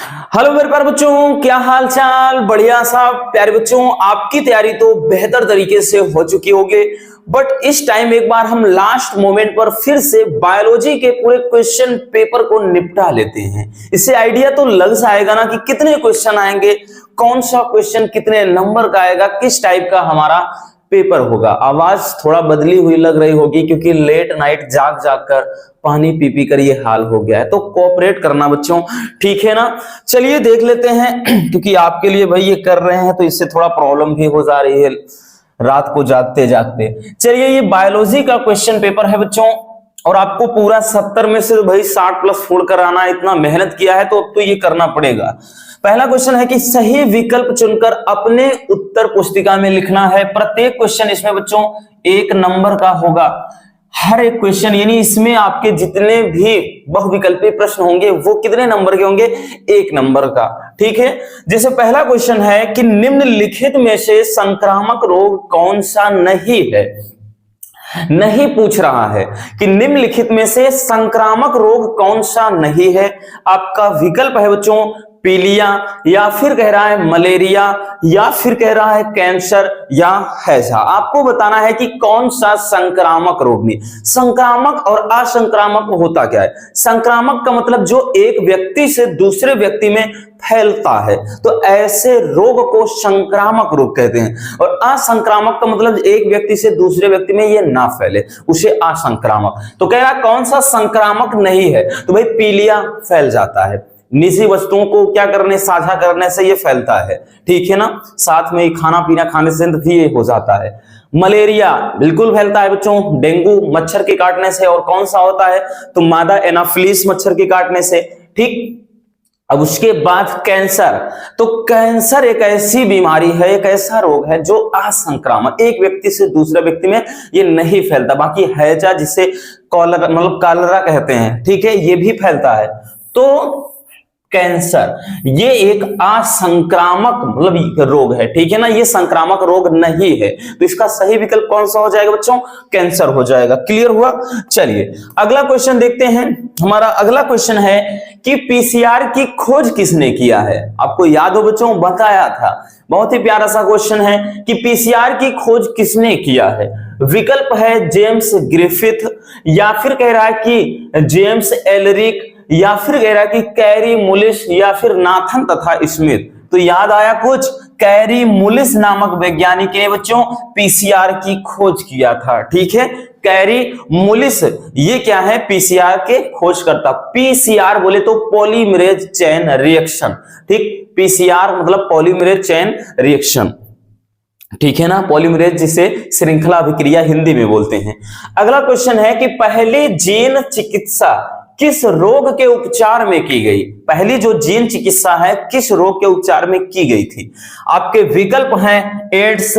Hello मेरे प्यारे बच्चों, क्या हाल चाल। बढ़िया सा। प्यारे बच्चों, आपकी तैयारी तो बेहतर तरीके से हो चुकी होगी, बट इस टाइम एक बार हम लास्ट मोमेंट पर फिर से बायोलॉजी के पूरे क्वेश्चन पेपर को निपटा लेते हैं। इससे आइडिया तो लग जाएगा ना कि कितने क्वेश्चन आएंगे, कौन सा क्वेश्चन कितने नंबर का आएगा, किस टाइप का हमारा पेपर होगा। आवाज थोड़ा बदली हुई लग रही होगी क्योंकि लेट नाइट जाग जाग कर पानी पी पी कर ये हाल हो गया है, तो कोऑपरेट करना बच्चों, ठीक है ना। चलिए देख लेते हैं क्योंकि आपके लिए भाई ये कर रहे हैं तो इससे थोड़ा प्रॉब्लम भी हो जा रही है रात को जागते जागते। चलिए, ये बायोलॉजी का क्वेश्चन पेपर है बच्चों, और आपको पूरा 70 में से भाई 60 प्लस छोड़ कर आना। इतना मेहनत किया है तो अब तो ये करना पड़ेगा। पहला क्वेश्चन है कि सही विकल्प चुनकर अपने उत्तर पुस्तिका में लिखना है। प्रत्येक क्वेश्चन इसमें बच्चों 1 नंबर का होगा। हर एक क्वेश्चन, यानी इसमें आपके जितने भी बहुविकल्पी प्रश्न होंगे वो कितने नंबर के होंगे? 1 नंबर का, ठीक है। जैसे पहला क्वेश्चन है कि निम्नलिखित में से संक्रामक रोग कौन सा नहीं है। नहीं पूछ रहा है कि निम्नलिखित में से संक्रामक रोग कौन सा नहीं है। आपका विकल्प है बच्चों पीलिया, या फिर कह रहा है मलेरिया, या फिर कह रहा है कैंसर, या हैजा। आपको बताना है कि कौन सा संक्रामक रोग नहीं। संक्रामक और असंक्रामक होता क्या है? संक्रामक का मतलब जो एक व्यक्ति से दूसरे व्यक्ति में फैलता है, तो ऐसे रोग को संक्रामक रोग कहते हैं। और असंक्रामक का मतलब एक व्यक्ति से दूसरे व्यक्ति में ये ना फैले, उसे असंक्रामक। तो कह रहा कौन सा संक्रामक नहीं है, तो भाई पीलिया फैल जाता है, निजी वस्तुओं को क्या करने, साझा करने से ये फैलता है, ठीक है ना। साथ में खाना पीना खाने से भी ये हो जाता है। मलेरिया बिल्कुल फैलता है बच्चों, डेंगू मच्छर के काटने से। और कौन सा होता है, तो मादा एनाफिलिस मच्छर के काटने से, ठीक। अब उसके बाद कैंसर, तो कैंसर एक ऐसी बीमारी है, एक ऐसा रोग है जो असंक्रामक, एक व्यक्ति से दूसरे व्यक्ति में ये नहीं फैलता। बाकी हैजा, जिसे कॉलरा मतलब कॉलरा कहते हैं, ठीक है, ये भी फैलता है। तो कैंसर ये एक असंक्रामक मतलब रोग है, ठीक है ना, ये संक्रामक रोग नहीं है। तो इसका सही विकल्प कौन सा हो जाएगा बच्चों? कैंसर हो जाएगा। क्लियर हुआ? चलिए अगला क्वेश्चन देखते हैं। हमारा अगला क्वेश्चन है कि पीसीआर की खोज किसने किया है। आपको याद हो बच्चों, बताया था, बहुत ही प्यारा सा क्वेश्चन है कि पीसीआर की खोज किसने किया है। विकल्प है जेम्स ग्रिफिथ, या फिर कह रहा है कि जेम्स एलरिक, या फिर कह रहा है कि कैरी मुलिस, या फिर नाथन तथा स्मिथ। तो याद आया कुछ? कैरी मुलिस नामक वैज्ञानिक ने बच्चों पीसीआर की खोज किया था, ठीक है। कैरी मुलिस ये क्या है? पीसीआर के खोज करता। पीसीआर बोले तो पॉलीमरेज चेन रिएक्शन, ठीक। पीसीआर मतलब पॉलीमरेज चेन रिएक्शन, ठीक है ना, पॉलीमरेज जिसे श्रृंखला अभिक्रिया हिंदी में बोलते हैं। अगला क्वेश्चन है कि पहली जीन चिकित्सा किस रोग के उपचार में की गई। पहली जो जीन चिकित्सा है किस रोग के उपचार में की गई थी। आपके विकल्प हैं एड्स,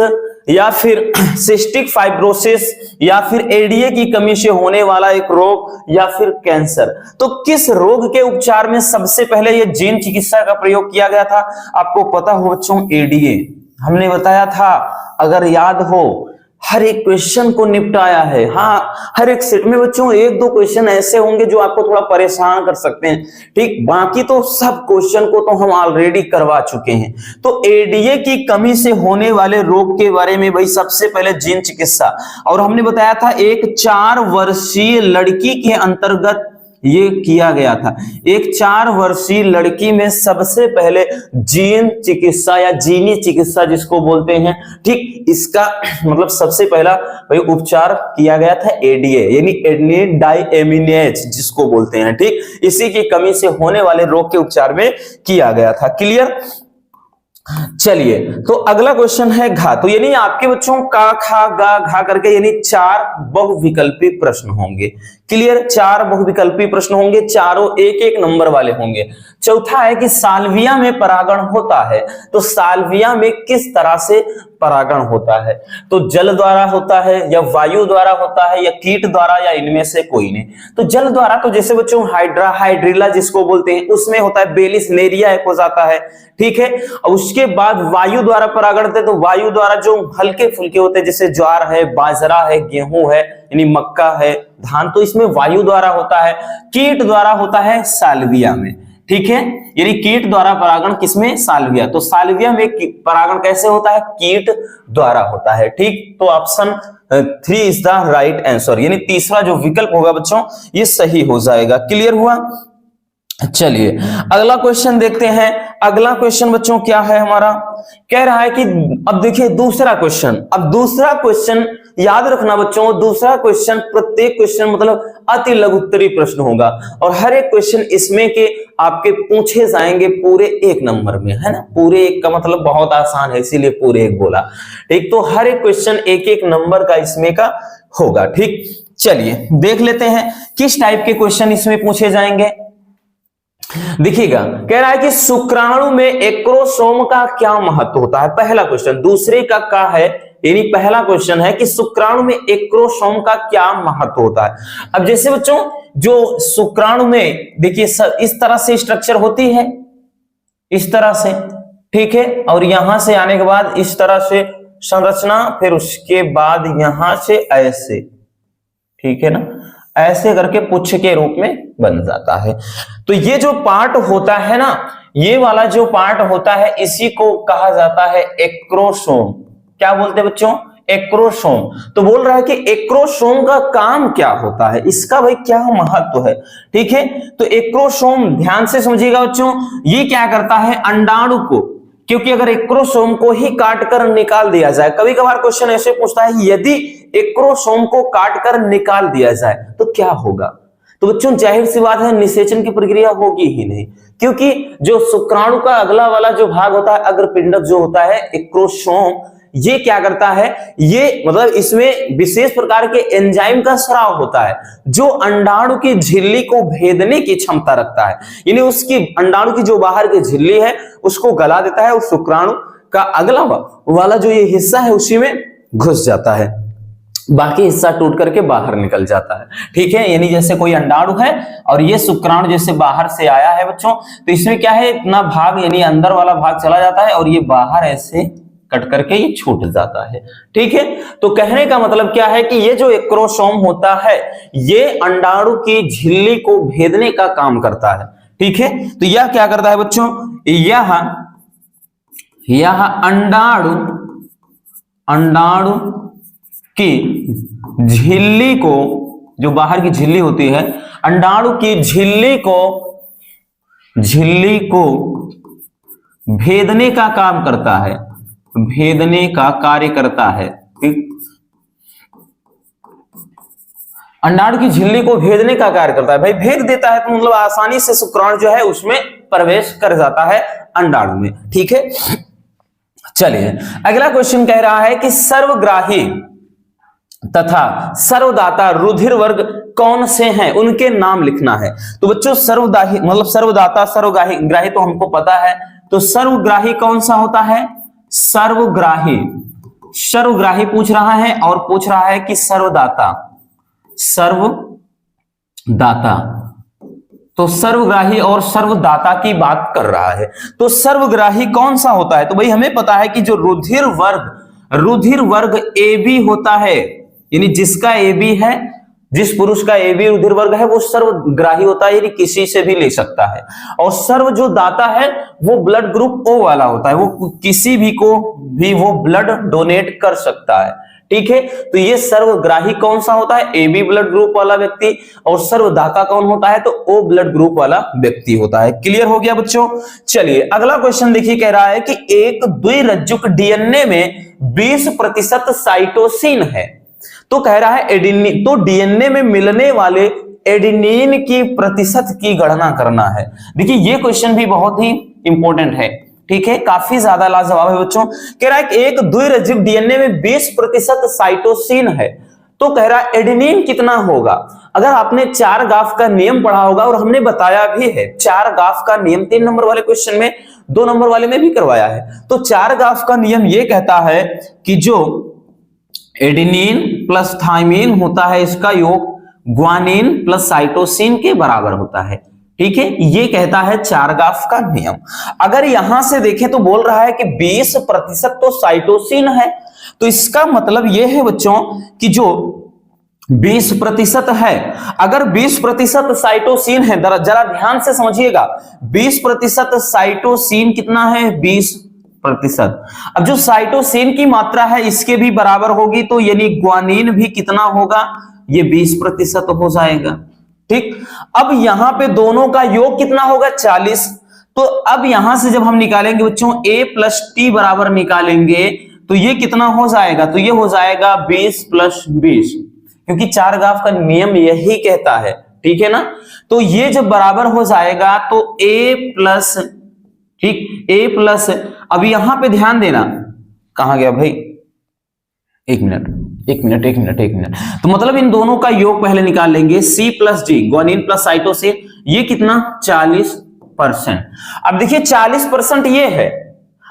या फिर सिस्टिक फाइब्रोसिस, या फिर एडीए की कमी से होने वाला एक रोग, या फिर कैंसर। तो किस रोग के उपचार में सबसे पहले यह जीन चिकित्सा का प्रयोग किया गया था? आपको पता हो बच्चों, एडीए हमने बताया था, अगर याद हो हर एक क्वेश्चन को निपटाया है। हाँ, हर एक सेट में बच्चों 1-2 क्वेश्चन ऐसे होंगे जो आपको थोड़ा परेशान कर सकते हैं, ठीक। बाकी तो सब क्वेश्चन को तो हम ऑलरेडी करवा चुके हैं। तो एडीए की कमी से होने वाले रोग के बारे में भाई सबसे पहले जीन चिकित्सा, और हमने बताया था एक 4 वर्षीय लड़की के अंतर्गत ये किया गया था। एक 4 वर्षीय लड़की में सबसे पहले जीन चिकित्सा या जीनी चिकित्सा जिसको बोलते हैं, ठीक, इसका मतलब सबसे पहला भाई उपचार किया गया था एडीए, यानी एडेनिन डाइएमिनेज जिसको बोलते हैं, ठीक। इसी की कमी से होने वाले रोग के उपचार में किया गया था। क्लियर? चलिए, तो अगला क्वेश्चन है घा। तो यानी आपके बच्चों का, खा, गा, घा करके यानी 4 बहुविकल्पी प्रश्न होंगे। क्लियर? 4 बहुविकल्पी प्रश्न होंगे, चारों 1-1 नंबर वाले होंगे। चौथा है कि साल्विया में परागण होता है, तो साल्विया में किस तरह से परागण होता है? तो जल द्वारा होता है, या वायु द्वारा होता है, या कीट द्वारा, या इनमें से कोई नहीं। तो जल द्वारा तो जैसे बच्चों हाइड्रिला जिसको बोलते हैं उसमें होता है, बेलिस नेरिया एक हो जाता है, ठीक है। और उसके बाद वायु द्वारा परागण होते, तो वायु द्वारा जो हल्के फुल्के होते हैं जैसे ज्वार है, बाजरा है, गेहूं है, यानी मक्का है, धान, तो इसमें वायु द्वारा होता है। कीट द्वारा होता है साल्विया में, ठीक है, यानी कीट द्वारा परागण किसमें? साल्विया। तो साल्विया में परागण कैसे होता है? कीट द्वारा होता है। ठीक, तो option 3 is the right answer, यानी तीसरा जो विकल्प होगा बच्चों ये सही हो जाएगा। क्लियर हुआ? चलिए अगला क्वेश्चन देखते हैं। अगला क्वेश्चन बच्चों क्या है हमारा? कह रहा है कि अब देखिए दूसरा क्वेश्चन। अब दूसरा क्वेश्चन याद रखना बच्चों, दूसरा क्वेश्चन प्रत्येक क्वेश्चन मतलब अति लघु उत्तरीय प्रश्न होगा और हर एक क्वेश्चन इसमें के आपके पूछे जाएंगे पूरे 1 नंबर में, है ना। पूरे 1 का मतलब बहुत आसान है, इसीलिए पूरे 1 बोला। ठीक, तो हर एक क्वेश्चन 1-1 नंबर का इसमें का होगा। ठीक, चलिए देख लेते हैं किस टाइप के क्वेश्चन इसमें पूछे जाएंगे। देखिएगा, कह रहा है कि शुक्राणु में एक्रोसोम का क्या महत्व होता है? पहला क्वेश्चन। दूसरे का है, यानी पहला क्वेश्चन है कि शुक्राणु में एक्रोसोम का क्या महत्व होता है। अब जैसे बच्चों जो शुक्राणु में देखिए इस तरह से स्ट्रक्चर होती है, इस तरह से, ठीक है, और यहां से आने के बाद इस तरह से संरचना, फिर उसके बाद यहां से ऐसे, ठीक है ना, ऐसे करके पुच्छ के रूप में बन जाता है। तो ये जो पार्ट होता है ना, ये वाला जो पार्ट होता है इसी को कहा जाता है एक्रोसोम। क्या बोलते हैं बच्चों? एक्रोसोम। तो बोल रहा है कि एक्रोसोम का काम क्या होता है, इसका भाई क्या महत्व है। ठीक है, तो एक्रोसोम ध्यान से समझिएगा बच्चों, ये क्या करता है? अंडाणु को, क्योंकि अगर एक्रोसोम को ही काट कर निकाल दिया जाए, कभी कभार क्वेश्चन ऐसे पूछता है यदि एक्रोसोम को काट कर निकाल दिया जाए तो क्या होगा। तो बच्चों जाहिर सी बात है निषेचन की प्रक्रिया होगी ही नहीं, क्योंकि जो शुक्राणु का अगला वाला जो भाग होता है, अग्रपिंडक जो होता है एक्रोसोम, ये क्या करता है? ये मतलब इसमें विशेष प्रकार के एंजाइम का स्राव होता है जो अंडाणु की झिल्ली को भेदने की क्षमता रखता है, यानी उसकी अंडाणु की जो बाहर की झिल्ली है उसको गला देता है और शुक्राणु का अगला वाला जो ये हिस्सा है उसी में घुस जाता है, बाकी हिस्सा टूट करके बाहर निकल जाता है। ठीक है, यानी जैसे कोई अंडाणु है और ये शुक्राणु जैसे बाहर से आया है बच्चों, तो इसमें क्या है, इतना भाग यानी अंदर वाला भाग चला जाता है और ये बाहर ऐसे कट करके ये छूट जाता है। ठीक है, तो कहने का मतलब क्या है कि ये जो एक्रोसोम होता है ये अंडाणु की झिल्ली को भेदने का काम करता है। ठीक है, तो यह क्या करता है बच्चों? यह अंडाणु की झिल्ली को, जो बाहर की झिल्ली होती है, अंडाणु की झिल्ली को भेदने का काम करता है, भेदने का कार्य करता है। ठीक, अंडाणु की झिल्ली को भेदने का कार्य करता है, भाई भेद देता है तो मतलब आसानी से शुक्राणु जो है उसमें प्रवेश कर जाता है अंडाणु में। ठीक है, चलिए अगला क्वेश्चन कह रहा है कि सर्वग्राही तथा सर्वदाता रुधिर वर्ग कौन से हैं, उनके नाम लिखना है। तो बच्चों सर्वदाही मतलब सर्वदाता सर्वग्राही तो हमको पता है, तो सर्वग्राही कौन सा होता है? सर्वग्राही पूछ रहा है और पूछ रहा है कि सर्वदाता तो सर्वग्राही और सर्वदाता की बात कर रहा है। तो सर्वग्राही कौन सा होता है? तो भाई हमें पता है कि जो रुधिर वर्ग AB होता है, यानी जिसका AB है, जिस पुरुष का AB रुधिर वर्ग है वो सर्वग्राही होता है, यानी किसी से भी ले सकता है। और सर्व जो दाता है वो ब्लड ग्रुप O वाला होता है, वो किसी भी को भी वो ब्लड डोनेट कर सकता है। ठीक है, तो ये सर्वग्राही कौन सा होता है? AB ब्लड ग्रुप वाला व्यक्ति। और सर्वदाता कौन होता है? तो O ब्लड ग्रुप वाला व्यक्ति होता है। क्लियर हो गया बच्चों? चलिए अगला क्वेश्चन देखिए, कह रहा है कि एक द्विरज्जुक DNA में 20% साइटोसिन है, तो कह रहा है एडेनिन, तो डीएनए में मिलने वाले एडेनिन की प्रतिशत की गणना करना है। देखिए ये क्वेश्चन भी बहुत ही इंपॉर्टेंट है। ठीक है, काफी ज्यादा लाजवाब है बच्चों। कह रहा है कि एक द्विरज्जुक डीएनए में 20% साइटोसिन है, तो कह रहा है एडेनिन कितना होगा। अगर आपने 4 गाफ का नियम पढ़ा होगा, और हमने बताया भी है 4 गाफ का नियम 3 नंबर वाले क्वेश्चन में, 2 नंबर वाले में भी करवाया है। तो 4 गाफ का नियम ये कहता है कि जो एडेनिन प्लस थाइमिन होता है इसका योग ग्वानिन प्लस साइटोसिन के बराबर होता है। ठीक है, ये कहता है 4 गाफ का नियम। अगर यहां से देखें तो बोल रहा है कि 20% तो साइटोसिन है, तो इसका मतलब यह है बच्चों कि जो 20% है। अगर 20% साइटोसिन है, जरा ध्यान से समझिएगा, 20% साइटोसिन कितना है? 20%। अब जो साइटोसिन की मात्रा है इसके भी बराबर होगी, तो यानी ग्वानिन भी कितना होगा? ये 20% हो जाएगा। ठीक, अब यहां पे दोनों का योग कितना होगा? 40। तो अब यहां से जब हम निकालेंगे बच्चों A प्लस टी बराबर निकालेंगे तो ये कितना हो जाएगा? तो ये हो जाएगा 20 प्लस 20, क्योंकि चारगाफ का नियम यही कहता है। ठीक है ना? तो ये जब बराबर हो जाएगा तो A प्लस, ठीक, A प्लस, अब यहां पे ध्यान देना, कहां गया भाई? एक मिनट। तो मतलब इन दोनों का योग पहले निकाल लेंगे। C plus D, guanine plus cytosine, ये कितना? 40%। अब देखिए 40% ये है,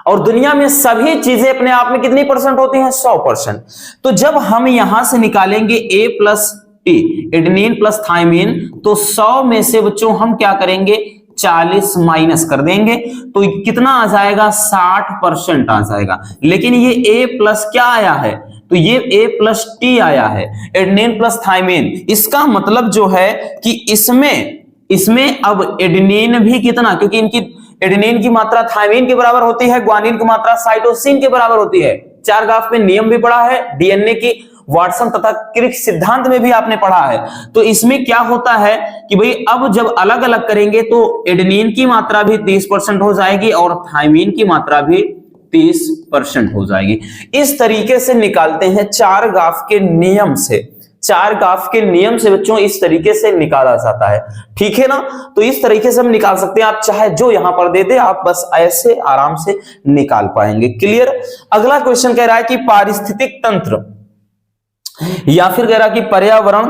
और दुनिया में सभी चीजें अपने आप में कितनी परसेंट होती हैं? 100%। तो जब हम यहां से निकालेंगे A plus T, adenine plus thymine, तो 100 में से बच्चों हम क्या करेंगे? 40 माइनस कर देंगे, तो कितना आ जाएगा? 60% आ जाएगा। लेकिन ये A प्लस क्या आया है? तो ये A प्लस टी आया है, एडेनिन प्लस थाइमिन। इसका मतलब जो है कि इसमें अब एडेनिन भी कितना, क्योंकि इनकी एडेनिन की मात्रा थाइमिन के बराबर होती है, ग्वानिन की मात्रा साइटोसिन के बराबर होती है। चारगाफ में नियम भी पढ़ा है, डीएनए की वाटसन तथा क्रिक सिद्धांत में भी आपने पढ़ा है। तो इसमें क्या होता है कि भाई अब जब अलग अलग करेंगे तो एडेनिन की मात्रा भी 30% हो जाएगी और थाइमिन की मात्रा भी 30% हो जाएगी। इस तरीके से निकालते हैं चारगाफ के नियम से। चारगाफ के नियम से बच्चों इस तरीके से निकाला जाता है। ठीक है ना? तो इस तरीके से हम निकाल सकते हैं। आप चाहे जो यहां पर दे दे, आप बस ऐसे आराम से निकाल पाएंगे। क्लियर? अगला क्वेश्चन कह रहा है कि पारिस्थितिक तंत्र या फिर कह रहा है कि पर्यावरण,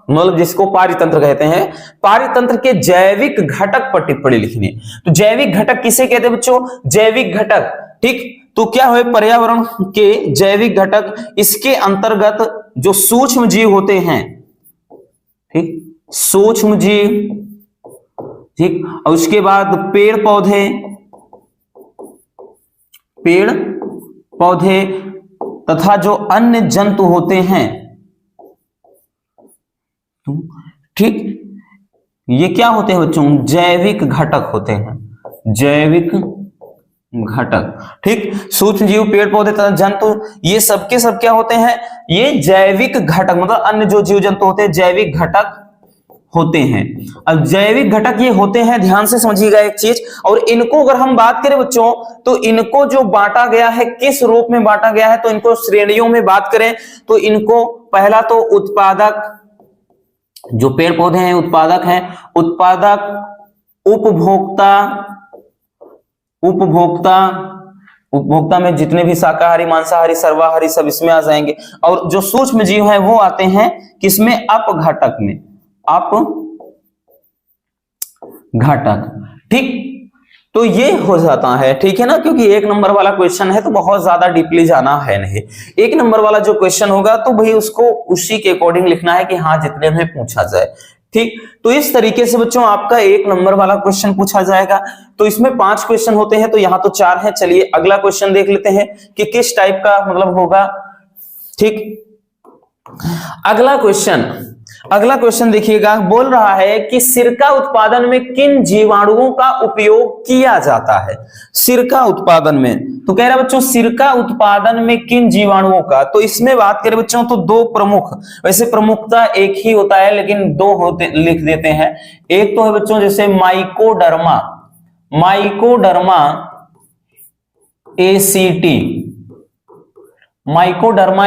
मतलब जिसको पारितंत्र कहते हैं, पारितंत्र के जैविक घटक पर टिप्पणी लिखनी। तो जैविक घटक किसे कहते हैं बच्चों? जैविक घटक। ठीक, तो क्या है पर्यावरण के जैविक घटक? इसके अंतर्गत जो सूक्ष्म जीव होते हैं, ठीक, सूक्ष्म जीव, ठीक, और उसके बाद पेड़ पौधे तथा जो अन्य जंतु होते हैं, ठीक, ये क्या होते हैं बच्चों? जैविक घटक होते हैं, जैविक घटक। ठीक, सूक्ष्म जीव, पेड़ पौधे तथा जंतु, ये सबके सब क्या होते हैं? ये जैविक घटक, मतलब अन्य जो जीव जंतु होते हैं जैविक घटक होते हैं। अब जैविक घटक ये होते हैं, ध्यान से समझिएगा एक चीज। और इनको अगर हम बात करें बच्चों, तो इनको जो बांटा गया है, किस रूप में बांटा गया है? तो इनको श्रेणियों में बात करें तो इनको पहला तो उत्पादक, जो पेड़ पौधे हैं उत्पादक हैं, उत्पादक, उपभोक्ता में जितने भी शाकाहारी, मांसाहारी, सर्वाहारी सब इसमें आ जाएंगे। और जो सूक्ष्म जीव हैं वो आते हैं किसमें? अपघटक में, अपघटक। ठीक, तो ये हो जाता है। ठीक है ना? क्योंकि एक नंबर वाला क्वेश्चन है तो बहुत ज्यादा डीपली जाना है नहीं। एक नंबर वाला जो क्वेश्चन होगा तो भाई उसको उसी के अकॉर्डिंग लिखना है कि हाँ जितने में पूछा जाए। ठीक, तो इस तरीके से बच्चों आपका एक नंबर वाला क्वेश्चन पूछा जाएगा। तो इसमें 5 क्वेश्चन होते हैं, तो यहां तो 4 हैं। चलिए अगला क्वेश्चन देख लेते हैं कि किस टाइप का मतलब होगा। ठीक, अगला क्वेश्चन देखिएगा, बोल रहा है कि सिरका उत्पादन में किन जीवाणुओं का उपयोग किया जाता है? सिरका उत्पादन में, तो कह रहा है बच्चों सिरका उत्पादन में किन जीवाणुओं का। तो इसमें बात करें बच्चों तो 2 प्रमुख, वैसे प्रमुखता एक ही होता है लेकिन 2 होते लिख देते हैं। एक तो है बच्चों जैसे माइकोडर्मा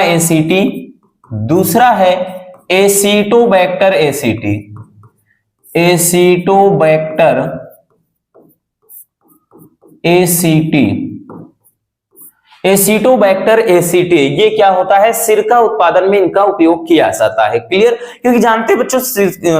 एसीटी, दूसरा है एसिटोबैक्टर एसीटी, ये क्या होता है? सिरका उत्पादन में इनका उपयोग किया जाता है। क्लियर? क्योंकि जानते हैं बच्चों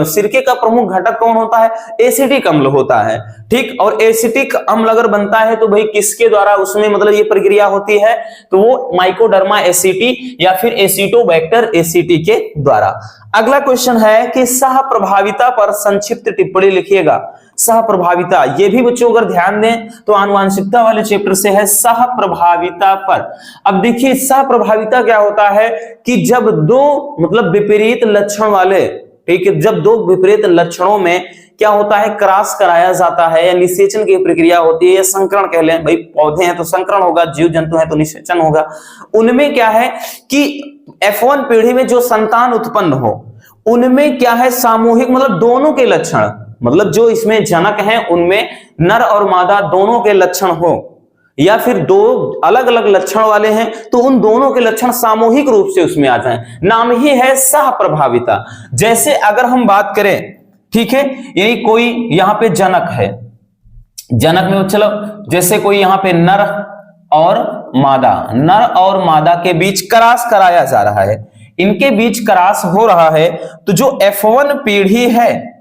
सिरके का प्रमुख घटक कौन होता है? एसिटिक अम्ल होता है। ठीक, और एसिटिक अम्ल अगर बनता है तो भाई किसके द्वारा उसमें मतलब ये प्रक्रिया होती है? तो वो माइकोडर्मा एसिटी या फिर एसिटोबैक्टर एसिटी के द्वारा। अगला क्वेश्चन है कि सह प्रभाविता पर संक्षिप्त टिप्पणी लिखिएगा। सहप्रभाविता, ये भी बच्चों अगर ध्यान दें तो आनुवांशिकता वाले चैप्टर से है, सहप्रभाविता पर। अब देखिए सहप्रभाविता क्या होता है कि जब दो मतलब विपरीत लक्षण वाले, ठीक है, जब दो विपरीत लक्षणों में क्या होता है, क्रॉस कराया जाता है या निषेचन की प्रक्रिया होती है, या संकरण कह लें, भाई पौधे हैं तो संकरण होगा, जीव जंतु हैं तो निषेचन होगा। उनमें क्या है कि F1 पीढ़ी में जो संतान उत्पन्न हो, उनमें क्या है, सामूहिक मतलब दोनों के लक्षण, मतलब जो इसमें जनक हैं उनमें नर और मादा दोनों के लक्षण हो, या फिर दो अलग अलग लक्षण वाले हैं तो उन दोनों के लक्षण सामूहिक रूप से उसमें आ जाएं, नाम ही है सहप्रभाविता। जैसे अगर हम बात करें, ठीक है, यही कोई यहां पे जनक है, जनक में चलो जैसे कोई यहां पे नर और मादा के बीच क्रॉस कराया जा रहा है, इनके बीच क्रॉस हो रहा है, तो जो F1 पीढ़ी है,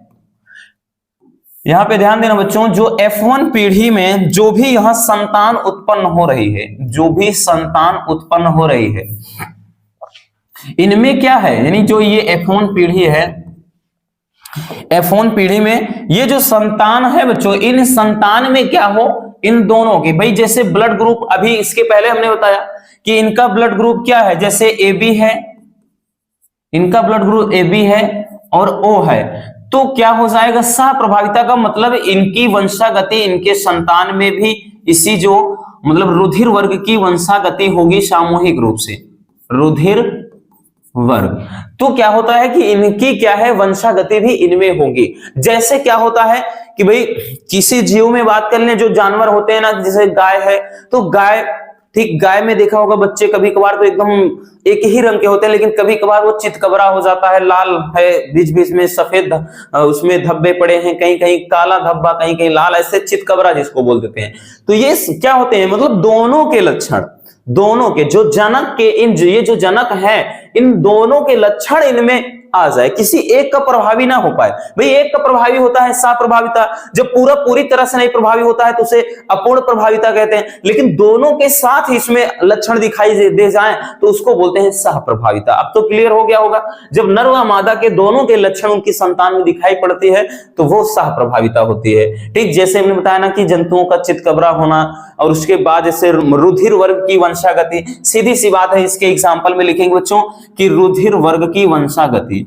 यहां पे ध्यान देना बच्चों, जो F1 पीढ़ी में जो भी यहां संतान उत्पन्न हो रही है, जो भी संतान उत्पन्न हो रही है, इनमें क्या है, यानी जो ये F1 पीढ़ी है, F1 पीढ़ी में ये जो संतान है बच्चों, इन संतान में क्या हो, इन दोनों के, भाई जैसे ब्लड ग्रुप, अभी इसके पहले हमने बताया कि इनका ब्लड ग्रुप क्या है, जैसे AB है, इनका ब्लड ग्रुप AB है और O है, तो क्या हो जाएगा, सहप्रभाविता का मतलब इनकी वंशागति, इनके संतान में भी इसी जो मतलब रुधिर वर्ग की वंशागति होगी सामूहिक रूप से, रुधिर वर्ग। तो क्या होता है कि इनकी क्या है, वंशागति भी इनमें होगी। जैसे क्या होता है कि भाई किसी जीव में बात कर लें, जो जानवर होते हैं ना, जैसे गाय है, तो गाय, ठीक, गाय में देखा होगा बच्चे कभी कभार तो एकदम एक ही रंग के होते हैं, लेकिन कभी कभार वो चितकबरा हो जाता है, लाल है, बीच बीच में सफेद उसमें धब्बे पड़े हैं, कहीं कहीं काला धब्बा, कहीं कहीं लाल, ऐसे चितकबरा जिसको बोल देते हैं। तो ये क्या होते हैं, मतलब दोनों के लक्षण, दोनों के जो जनक के ये जो जनक है, इन दोनों के लक्षण इनमें आ जाए, किसी एक का प्रभावी ना हो पाए। भाई एक का प्रभावी होता है सहप्रभाविता, जब पूरी तरह से नहीं प्रभावी होता है तो उसे अपूर्ण प्रभाविता कहते हैं, लेकिन दोनों के साथ ही इसमें लक्षण दिखाई दे जाएं तो उसको बोलते हैं सहप्रभाविता। अब तो क्लियर हो गया होगा, जब नर व मादा के दोनों के लक्षण उनकी संतान में दिखाई पड़ती है तो वो सहप्रभाविता होती है। ठीक, जैसे हमने बताया ना कि जंतुओं का चितकबरा होना, और उसके बाद जैसे रुधिर वर्ग की वंशागति, सीधी सी बात है, इसके एग्जाम्पल में लिखेंगे बच्चों कि रुधिर वर्ग की वंशागति,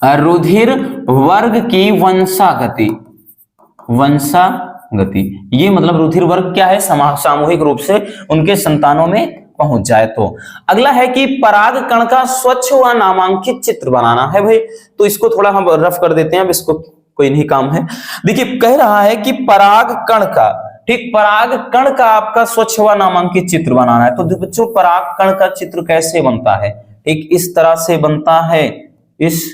रुधिर वर्ग की वंशागति, ये मतलब रुधिर वर्ग क्या है, सामूहिक रूप से उनके संतानों में पहुंच जाए। तो अगला है कि पराग कण का स्वच्छ व नामांकित चित्र बनाना है। भाई तो इसको थोड़ा हम रफ कर देते हैं, अब इसको कोई नहीं काम है। देखिए कह रहा है कि पराग कण का, ठीक, पराग कण का आपका स्वच्छ व नामांकित चित्र बनाना है। तो बच्चों पराग कण का चित्र कैसे बनता है, ठीक, इस तरह से बनता है, इस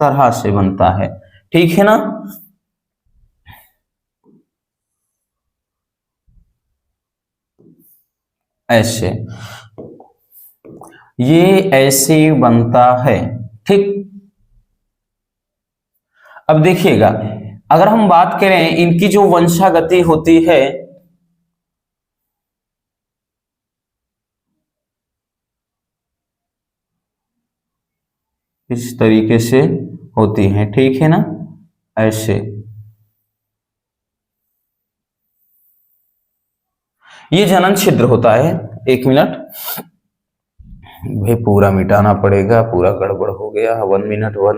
तरह से बनता है, ठीक है ना। ऐसे, ये ऐसे बनता है, ठीक। अब देखिएगा, अगर हम बात करें इनकी जो वंशागति होती है, इस तरीके से होती है, ठीक है ना, ऐसे। ये जनन छिद्र होता है। एक मिनट भाई, पूरा मिटाना पड़ेगा, पूरा गड़बड़ हो गया। 1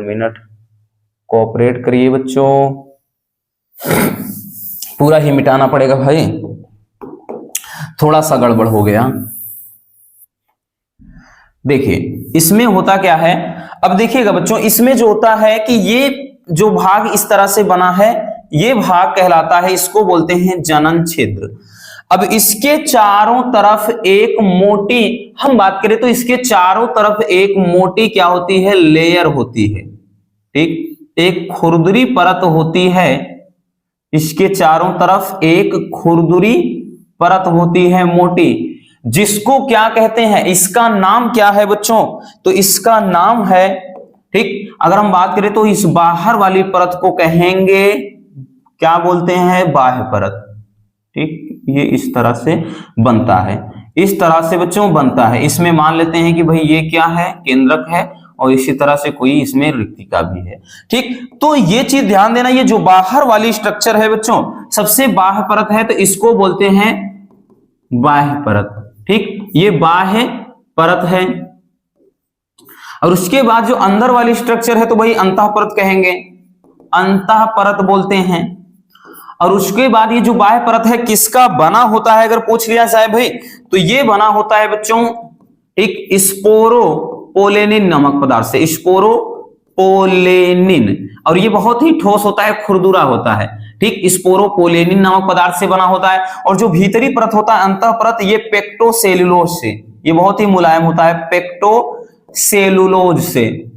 मिनट कोऑपरेट करिए बच्चों, पूरा ही मिटाना पड़ेगा भाई, थोड़ा सा गड़बड़ हो गया। देखिए इसमें होता क्या है, अब देखिएगा बच्चों, इसमें जो होता है कि ये जो भाग इस तरह से बना है, ये भाग कहलाता है, इसको बोलते हैं जनन छिद्र। अब इसके चारों तरफ एक मोटी, हम बात करें तो इसके चारों तरफ एक मोटी क्या होती है, लेयर होती है, ठीक, एक खुरदुरी परत होती है। इसके चारों तरफ एक खुरदुरी परत होती है मोटी, जिसको क्या कहते हैं, इसका नाम क्या है बच्चों, तो इसका नाम है, ठीक, अगर हम बात करें तो इस बाहर वाली परत को कहेंगे, क्या बोलते हैं, बाह्य परत, ठीक। ये इस तरह से बनता है, इस तरह से बच्चों बनता है। इसमें मान लेते हैं कि भाई ये क्या है, केंद्रक है, और इसी तरह से कोई इसमें रिक्तिका भी है। ठीक, तो ये चीज ध्यान देना, ये जो बाहर वाली स्ट्रक्चर है बच्चों, सबसे बाह्य परत है तो इसको बोलते हैं बाह्य परत। ठीक, ये बाह्य परत है। और उसके बाद जो अंदर वाली स्ट्रक्चर है तो भाई अंतः परत कहेंगे, अंतः परत बोलते हैं। और उसके बाद ये जो बाह्य परत है किसका बना होता है, अगर पूछ लिया जाए भाई, तो ये बना होता है बच्चों एक स्पोरोपोलेनिन नामक पदार्थ से, स्पोरोपोलेनिन। और ये बहुत ही ठोस होता है, खुरदुरा होता है। ठीक, स्पोरोपोलेनिन नामक पदार्थ से बना होता है। और जो भीतरी परत होता है अंतः परत, ये पेक्टोसेलुलोज से, ये बहुत ही मुलायम होता है, पेक्टोसेलुलोज से।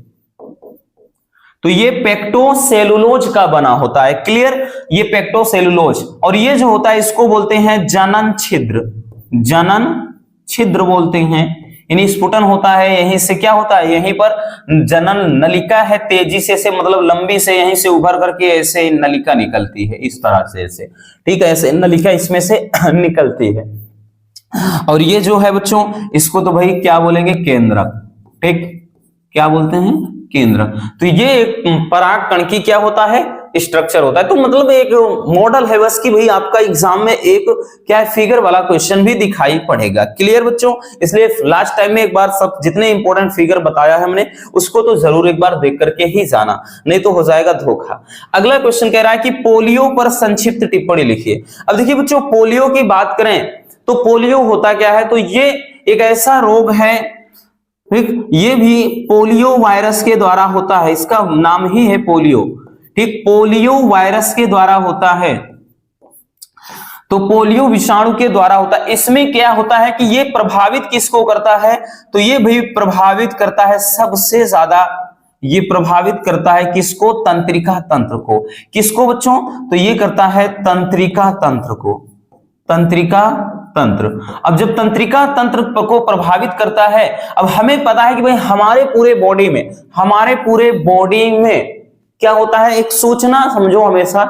तो ये पेक्टोसेलुलोज का बना होता है। क्लियर, ये पेक्टोसेलुलोज। और ये जो होता है इसको बोलते हैं जनन छिद्र, जनन छिद्र बोलते हैं। यानी स्फुटन होता है, यहीं से क्या होता है, यहीं पर जनन नलिका है, तेजी से मतलब लंबी से यहीं से उभर करके ऐसे नलिका निकलती है, इस तरह से ऐसे। ठीक है, ऐसे नलिका इसमें से निकलती है। और ये जो है बच्चों, इसको तो भाई क्या बोलेंगे, केंद्रक। ठीक, क्या बोलते हैं, केंद्रक। तो ये एक पराग कण की क्या होता है, स्ट्रक्चर होता है। तो मतलब एक मॉडल है बस कि भाई आपका एग्जाम में एक क्या है, फिगर वाला क्वेश्चन भी दिखाई पड़ेगा। क्लियर बच्चों, इसलिए लास्ट टाइम में एक बार सब जितने इंपॉर्टेंट फिगर बताया है हमने, उसको तो जरूर एक बार देख करके ही जाना, नहीं तो हो जाएगा धोखा। अगला क्वेश्चन कह रहा है कि पोलियो पर संक्षिप्त टिप्पणी लिखिए। अब देखिए बच्चों, पोलियो की बात करें तो पोलियो होता क्या है, तो ये एक ऐसा रोग है, ठीक, ये भी पोलियो वायरस के द्वारा होता है, इसका नाम ही है पोलियो। ठीक, पोलियो वायरस के द्वारा होता है, तो पोलियो विषाणु के द्वारा होता है। इसमें क्या होता है कि ये प्रभावित किसको करता है, तो ये भी प्रभावित करता है सबसे ज्यादा, ये प्रभावित करता है किसको, तंत्रिका तंत्र को। किसको बच्चों, तो ये करता है तंत्रिका तंत्र को, तंत्रिका तंत्र। अब जब तंत्रिका तंत्र को प्रभावित करता है, अब हमें पता है कि भाई हमारे पूरे बॉडी में क्या होता है, एक सूचना समझो हमेशा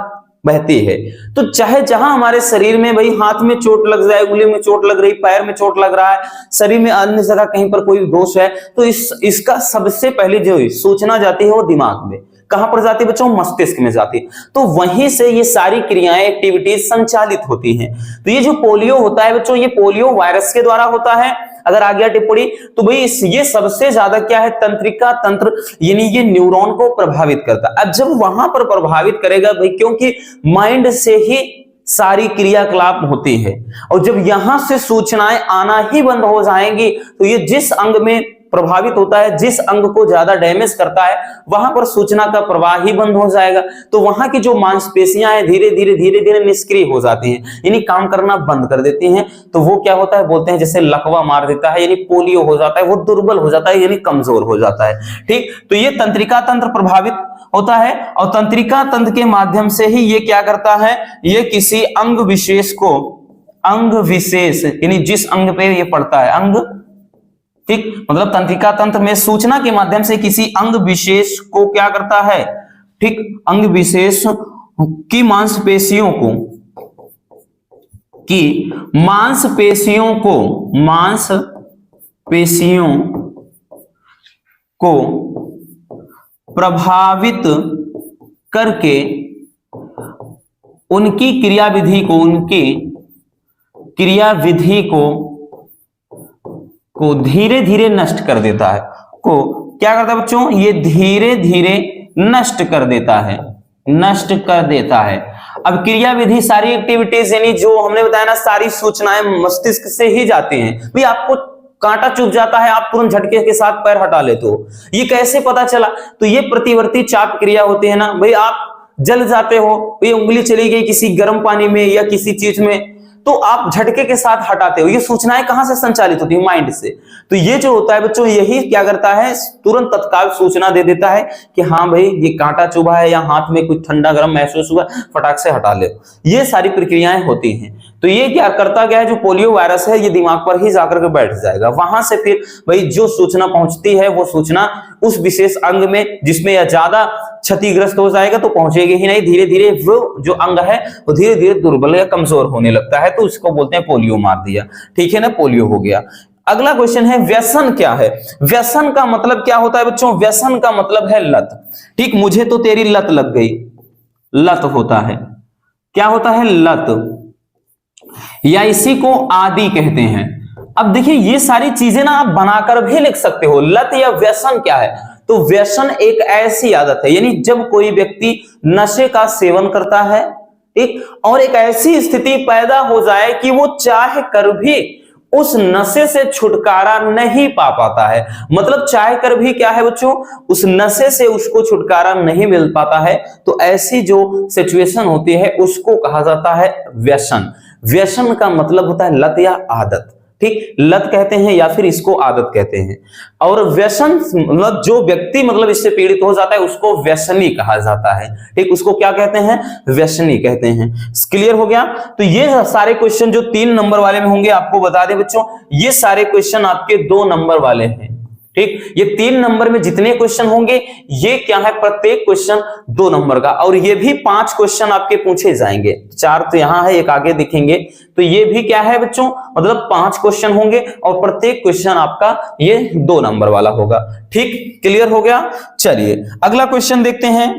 बहती है। तो चाहे जहां हमारे शरीर में भाई हाथ में चोट लग जाए, उंगली में चोट लग रही, पैर में चोट लग रहा है, शरीर में अन्य जगह कहीं पर कोई दोष है, तो इसका सबसे पहले जो सूचना जाती है वो दिमाग में। कहां पर जाती है बच्चों, मस्तिष्क में जाती है। तो वहीं से ये सारी क्रियाएं, एक्टिविटीज संचालित होती हैं। तो ये जो पोलियो होता है बच्चों, ये पोलियो वायरस के द्वारा होता है। अगर आ गया टिप्पणी, तो भाई ये सबसे ज्यादा क्या है, तंत्रिका तंत्र, यानी ये न्यूरॉन को प्रभावित करता है। अब जब वहां पर प्रभावित करेगा भाई, क्योंकि माइंड से ही सारी क्रियाकलाप होती है, और जब यहां से सूचनाएं आना ही बंद हो जाएंगी, तो ये जिस अंग में प्रभावित होता है, जिस अंग को ज्यादा डैमेज करता है, वहां पर सूचना का प्रवाह ही बंद हो जाएगा। तो वहां की जो मांसपेशियां हैं धीरे धीरे निष्क्रिय हो जाती हैं, यानी काम करना बंद कर देती हैं। तो वो क्या होता है, बोलते हैं जैसे लकवा मार देता है, यानी पोलियो हो जाता है, वो दुर्बल हो जाता है, यानी कमजोर हो जाता है। ठीक, तो ये तंत्रिका तंत्र प्रभावित होता है, और तंत्रिका तंत्र के माध्यम से ही ये क्या करता है, ये किसी अंग विशेष को, अंग विशेष यानी जिस अंग पे ये पड़ता है, अंग, ठीक, मतलब तंत्रिका तंत्र में सूचना के माध्यम से किसी अंग विशेष को क्या करता है, ठीक, अंग विशेष की मांसपेशियों को प्रभावित करके उनकी क्रियाविधि को धीरे धीरे नष्ट कर देता है। को क्या करता है बच्चों, ये धीरे धीरे नष्ट कर देता है। अब क्रियाविधि सारी एक्टिविटीज, यानी जो हमने बताया ना, सारी सूचनाएं मस्तिष्क से ही जाती हैं। भाई आपको कांटा चुभ जाता है, आप तुरंत झटके के साथ पैर हटा लेते हो, ये कैसे पता चला, तो ये प्रतिवर्ती चाप क्रिया होती है ना। भाई आप जल जाते हो, ये उंगली चली गई किसी गर्म पानी में या किसी चीज में, तो आप झटके के साथ हटाते हो। ये सूचनाएं कहां से संचालित होती है, माइंड से। तो ये जो होता है बच्चों, यही क्या करता है, तुरंत तत्काल सूचना दे देता है कि हाँ भाई ये कांटा चुभा है या हाथ में कुछ ठंडा गर्म महसूस हुआ, फटाक से हटा ले। ये सारी प्रक्रियाएं होती हैं। तो ये क्या करता क्या है, जो पोलियो वायरस है ये दिमाग पर ही जाकर के बैठ जाएगा। वहां से फिर भाई जो सूचना पहुंचती है, वो सूचना उस विशेष अंग में जिसमें या ज्यादा क्षतिग्रस्त हो जाएगा तो पहुंचेगी ही नहीं। धीरे धीरे वो जो अंग है वो धीरे धीरे दुर्बल या कमजोर होने लगता है, तो उसको बोलते हैं पोलियो मार दिया। ठीक है ना, पोलियो हो गया। अगला क्वेश्चन है व्यसन क्या है। व्यसन का मतलब क्या होता है बच्चों, व्यसन का मतलब है लत। ठीक, मुझे तो तेरी लत लग गई, लत होता है, क्या होता है, लत, या इसी को आदि कहते हैं। अब देखिए ये सारी चीजें ना आप बनाकर भी लिख सकते हो। लत या व्यसन क्या है, तो व्यसन एक ऐसी आदत है, यानी जब कोई व्यक्ति नशे का सेवन करता है, ठीक, और एक ऐसी स्थिति पैदा हो जाए कि वो चाह कर भी उस नशे से छुटकारा नहीं पा पाता है। मतलब चाह कर भी क्या है बच्चों, उस नशे से उसको छुटकारा नहीं मिल पाता है, तो ऐसी जो सिचुएशन होती है उसको कहा जाता है व्यसन। व्यसन का मतलब होता है लत या आदत। ठीक, लत कहते हैं या फिर इसको आदत कहते हैं। और व्यसन मतलब जो व्यक्ति मतलब इससे पीड़ित हो जाता है उसको व्यसनी कहा जाता है। ठीक, उसको क्या कहते हैं, व्यसनी कहते हैं। क्लियर हो गया। तो ये सारे क्वेश्चन जो 3 नंबर वाले में होंगे, आपको बता दें बच्चों, ये सारे क्वेश्चन आपके 2 नंबर वाले हैं। ठीक, ये 3 नंबर में जितने क्वेश्चन होंगे ये क्या है, प्रत्येक क्वेश्चन 2 नंबर का, और ये भी 5 क्वेश्चन आपके पूछे जाएंगे। 4 तो यहां है, एक आगे दिखेंगे, तो ये भी क्या है बच्चों, मतलब 5 क्वेश्चन होंगे और प्रत्येक क्वेश्चन आपका ये 2 नंबर वाला होगा। ठीक, क्लियर हो गया। चलिए अगला क्वेश्चन देखते हैं।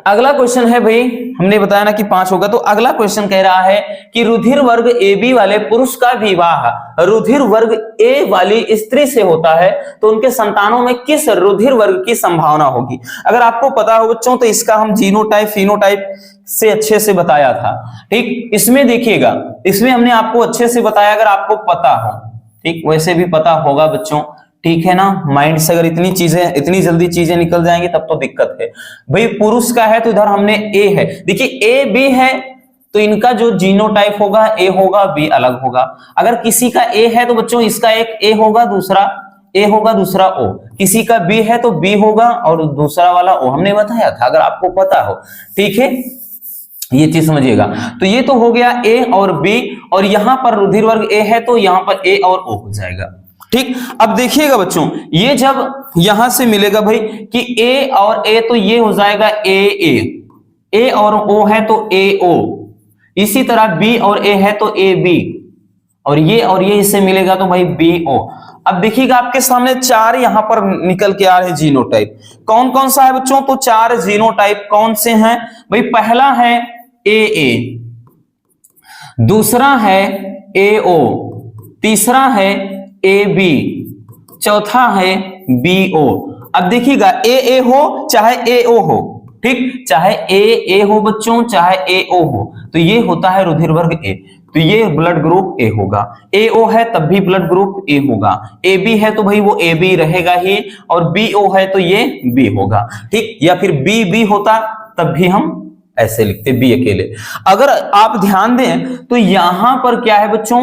अगला क्वेश्चन है भाई, हमने बताया ना कि 5 होगा, तो अगला क्वेश्चन कह रहा है कि रुधिर वर्ग ए बी वाले पुरुष का विवाह रुधिर वर्ग ए वाली स्त्री से होता है तो उनके संतानों में किस रुधिर वर्ग की संभावना होगी। अगर आपको पता हो बच्चों तो इसका हम जीनोटाइप फिनोटाइप से अच्छे से बताया था। ठीक, इसमें देखिएगा, इसमें हमने आपको अच्छे से बताया, अगर आपको पता हो, ठीक, वैसे भी पता होगा बच्चों, ठीक है ना। माइंड से अगर इतनी जल्दी चीजें निकल जाएंगी तब तो दिक्कत है। भाई पुरुष का है तो इधर हमने ए है, देखिए ए बी है तो इनका जो जीनोटाइप होगा ए होगा बी अलग होगा। अगर किसी का ए है तो बच्चों इसका एक ए होगा, दूसरा ए होगा, दूसरा ओ। किसी का बी है तो बी होगा और दूसरा वाला ओ, हमने बताया था, अगर आपको पता हो। ठीक है, ये चीज समझिएगा। तो ये तो हो गया ए और बी, और यहां पर रुधिर वर्ग ए है तो यहां पर ए और ओ हो जाएगा। ठीक, अब देखिएगा बच्चों, ये जब यहां से मिलेगा भाई कि ए और ए, तो ये हो जाएगा ए और ओ है तो ए ओ, इसी तरह बी और ए है तो ए बी, और ये इससे मिलेगा तो भाई बी ओ। अब देखिएगा आपके सामने 4 यहां पर निकल के आ रहे हैं जीनोटाइप। कौन कौन सा है बच्चों, तो 4 जीनोटाइप कौन से हैं भाई, पहला है ए, दूसरा है ए ओ, तीसरा है ए बी, चौथा है बी ओ। अब देखिएगा ए हो चाहे ए ओ हो, ठीक, चाहे ए हो बच्चों चाहे ए ओ हो, तो ये होता है रुधिर वर्ग ए, तो ये ब्लड ग्रुप ए होगा। ए ओ है तब भी ब्लड ग्रुप ए होगा, ए बी है तो भाई वो ए बी रहेगा ही, और बी ओ है तो ये बी होगा। ठीक, या फिर बी बी होता तब भी हम ऐसे लिखते बी अकेले। अगर आप ध्यान दें तो यहां पर क्या है बच्चों,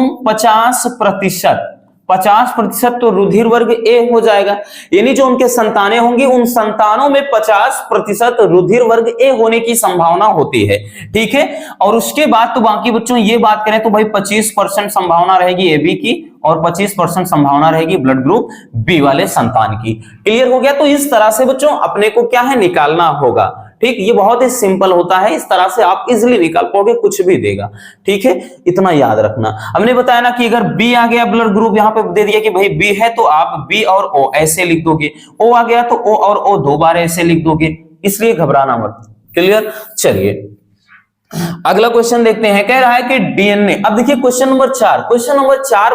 50% तो रुधिर वर्ग ए हो जाएगा, यानी जो उनके संतानें होंगी उन संतानों में 50% रुधिर वर्ग ए होने की संभावना होती है। ठीक है, और उसके बाद तो बाकी बच्चों ये बात करें तो भाई 25% संभावना रहेगी ए बी की और 25% संभावना रहेगी ब्लड ग्रुप बी वाले संतान की। क्लियर हो गया। तो इस तरह से बच्चों अपने को क्या है, निकालना होगा। ठीक, ये बहुत ही सिंपल होता है, इस तरह से आप इजिली निकाल पाओगे, कुछ भी देगा। ठीक है, इतना याद रखना। हमने बताया ना कि अगर बी आ गया ब्लड ग्रुप, यहां पे दे दिया कि भाई बी है तो आप बी और ओ ऐसे लिख दोगे, ओ आ गया तो ओ और ओ 2 बार ऐसे लिख दोगे, इसलिए घबराना मत। क्लियर। चलिए अगला क्वेश्चन देखते हैं। कह रहा है कि डीएनए, अब देखिए क्वेश्चन नंबर 4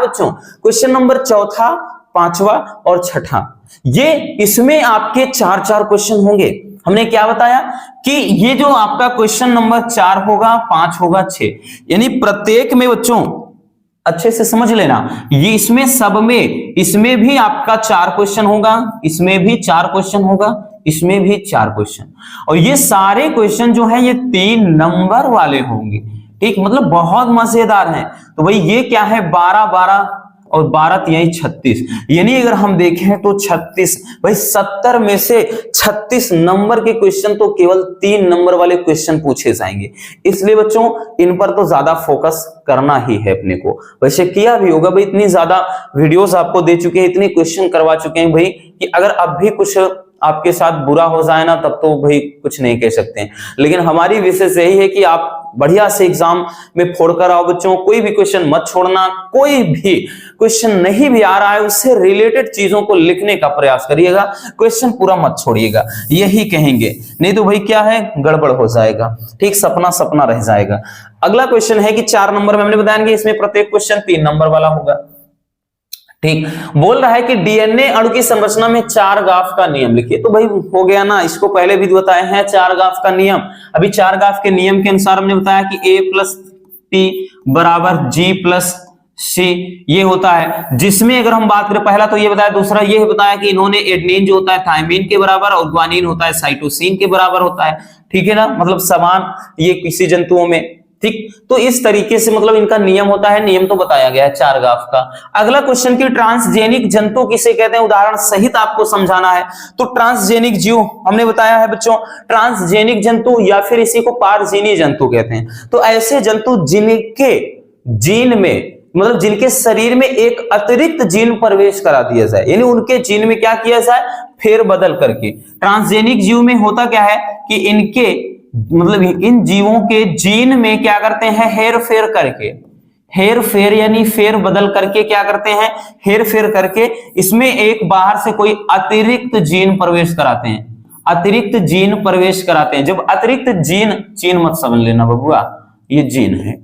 बच्चों, क्वेश्चन नंबर 4, 5वां और 6ठा, ये इसमें आपके 4 क्वेश्चन होंगे। हमने क्या बताया कि ये जो आपका क्वेश्चन नंबर 4 होगा, 5 होगा, 6, यानी प्रत्येक में बच्चों अच्छे से समझ लेना, ये इसमें सब में, इसमें भी आपका 4 क्वेश्चन होगा, इसमें भी 4 क्वेश्चन होगा, इसमें भी 4 क्वेश्चन, और ये सारे क्वेश्चन जो है ये 3 नंबर वाले होंगे। ठीक, मतलब बहुत मजेदार है। तो भाई ये क्या है, 12 और 12 यही 36, यानी अगर हम देखें तो 36, भाई 70 में से 36 नंबर के क्वेश्चन तो केवल 3 नंबर वाले क्वेश्चन पूछे जाएंगे। इसलिए बच्चों इन पर तो ज्यादा फोकस करना ही है अपने को। वैसे किया भी होगा भाई, इतनी ज्यादा वीडियोस आपको दे चुके हैं, इतने क्वेश्चन करवा चुके हैं भाई, कि अगर अब भी कुछ आपके साथ बुरा हो जाए ना तब तो भाई कुछ नहीं कह सकते हैं। लेकिन हमारी विशेष यही है कि आप बढ़िया से एग्जाम में फोड़ कर आओ बच्चों, कोई भी क्वेश्चन मत छोड़ना, कोई भी क्वेश्चन नहीं भी आ रहा है उससे रिलेटेड चीजों को लिखने का प्रयास करिएगा, क्वेश्चन पूरा मत छोड़िएगा, यही कहेंगे, नहीं तो भाई क्या है गड़बड़ हो जाएगा, ठीक, सपना सपना रह जाएगा। अगला क्वेश्चन है कि 4 नंबर में हमने बताया कि इसमें प्रत्येक क्वेश्चन 3 नंबर वाला होगा, ठीक। बोल रहा है कि डीएनए अणु की संरचना में 4 गाफ का नियम लिखिए। तो भाई हो गया ना, इसको पहले भी बताए हैं 4 गाफ का नियम। अभी 4 गाफ के नियम के अनुसार हमने बताया कि A+T बराबर G+C ये होता है, जिसमें अगर हम बात करें पहला तो ये बताया, दूसरा ये बताया कि इन्होंने एडेनिन जो होता है थायमिन के बराबर और ग्वानिन होता है साइटोसिन के बराबर होता है, ठीक है ना, मतलब समान ये किसी जंतुओं में, ठीक। तो इस तरीके से मतलब इनका नियम होता है, नियम तो बताया गया है 4 गाफ का। अगला क्वेश्चन की ट्रांसजेनिक जंतु किसे कहते हैं, उदाहरण सहित आपको समझाना है। तो ट्रांसजेनिक जीव हमने बताया है बच्चों, ट्रांसजेनिक जंतु या फिर इसी को पारजीनी जंतु कहते हैं। तो ऐसे जंतु जिनके जीन में मतलब जिनके शरीर में एक अतिरिक्त जीन प्रवेश करा दिया जाए, यानी उनके जीन में क्या किया जाए, फेरबदल करके। ट्रांसजेनिक जीव में होता क्या है कि इनके मतलब इन जीवों के जीन में क्या करते हैं, हेर फेर करके, हेर फेर यानी फेर बदल करके क्या करते हैं, हेर फेर करके इसमें एक बाहर से कोई अतिरिक्त जीन प्रवेश कराते हैं, अतिरिक्त जीन प्रवेश कराते हैं। जब अतिरिक्त जीन मत समझ लेना बबुआ, ये जीन है,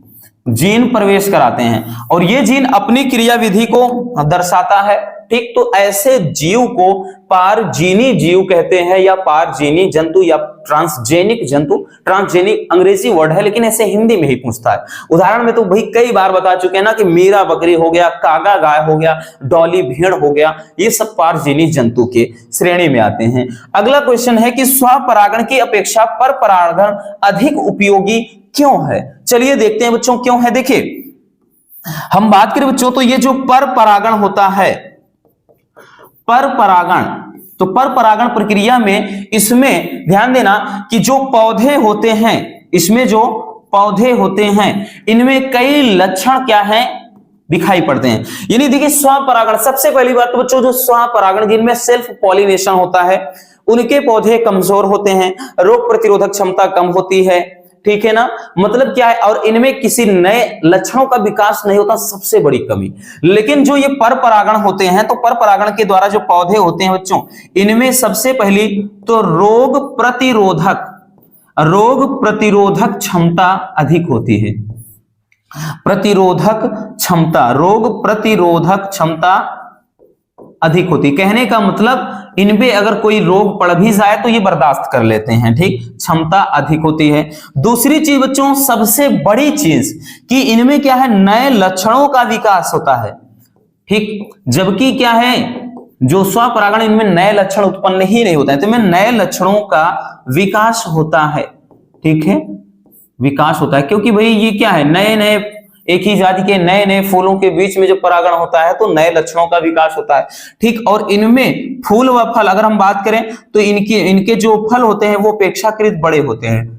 जीन प्रवेश कराते हैं और ये जीन अपनी क्रियाविधि को दर्शाता है, ठीक। तो ऐसे जीव को पारजीनी जीव कहते हैं या पारजीनी जंतु या ट्रांसजेनिक जंतु। ट्रांसजेनिक अंग्रेजी वर्ड है लेकिन ऐसे हिंदी में ही पूछता है। उदाहरण में तो भाई कई बार बता चुके हैं ना कि मीरा बकरी हो गया, कागा गाय हो गया, डॉली भेड़ हो गया, ये सब पारजीनी जंतु के श्रेणी में आते हैं। अगला क्वेश्चन है कि स्वपरागण की अपेक्षा परपरागण अधिक उपयोगी क्यों है। चलिए देखते हैं बच्चों क्यों है। देखिए हम बात करें बच्चों तो ये जो परपरागण होता है, परपरागण, तो परपरागण प्रक्रिया में इसमें ध्यान देना कि जो पौधे होते हैं, इसमें जो पौधे होते हैं इनमें कई लक्षण क्या हैं, दिखाई पड़ते हैं। यानी देखिए स्वपरागण, सबसे पहली बात तो बच्चों जो स्वपरागण जिनमें सेल्फ पॉलिनेशन होता है उनके पौधे कमजोर होते हैं, रोग प्रतिरोधक क्षमता कम होती है, ठीक है ना, मतलब क्या है, और इनमें किसी नए लक्षणों का विकास नहीं होता, सबसे बड़ी कमी। लेकिन जो ये परपरागण होते हैं तो परपरागण के द्वारा जो पौधे होते हैं बच्चों इनमें सबसे पहली तो रोग प्रतिरोधक क्षमता अधिक होती है, प्रतिरोधक क्षमता, रोग प्रतिरोधक क्षमता अधिक होती। कहने का मतलब इनपे अगर कोई रोग पड़ भी जाए तो ये बर्दाश्त कर लेते हैं, ठीक, क्षमता अधिक होती है। दूसरी चीज बच्चों सबसे बड़ी चीज कि इनमें क्या है, नए लक्षणों का विकास होता है, ठीक, जबकि क्या है जो स्वपरागण इनमें नए लक्षण उत्पन्न ही नहीं होता है, तो इनमें नए लक्षणों का विकास होता है, ठीक है, विकास होता है। क्योंकि भाई ये क्या है, नए नए एक ही जाति के नए नए फूलों के बीच में जो परागण होता है तो नए लक्षणों का विकास होता है, ठीक। और इनमें फूल व फल अगर हम बात करें तो इनके जो फल होते हैं वो अपेक्षाकृत बड़े होते हैं,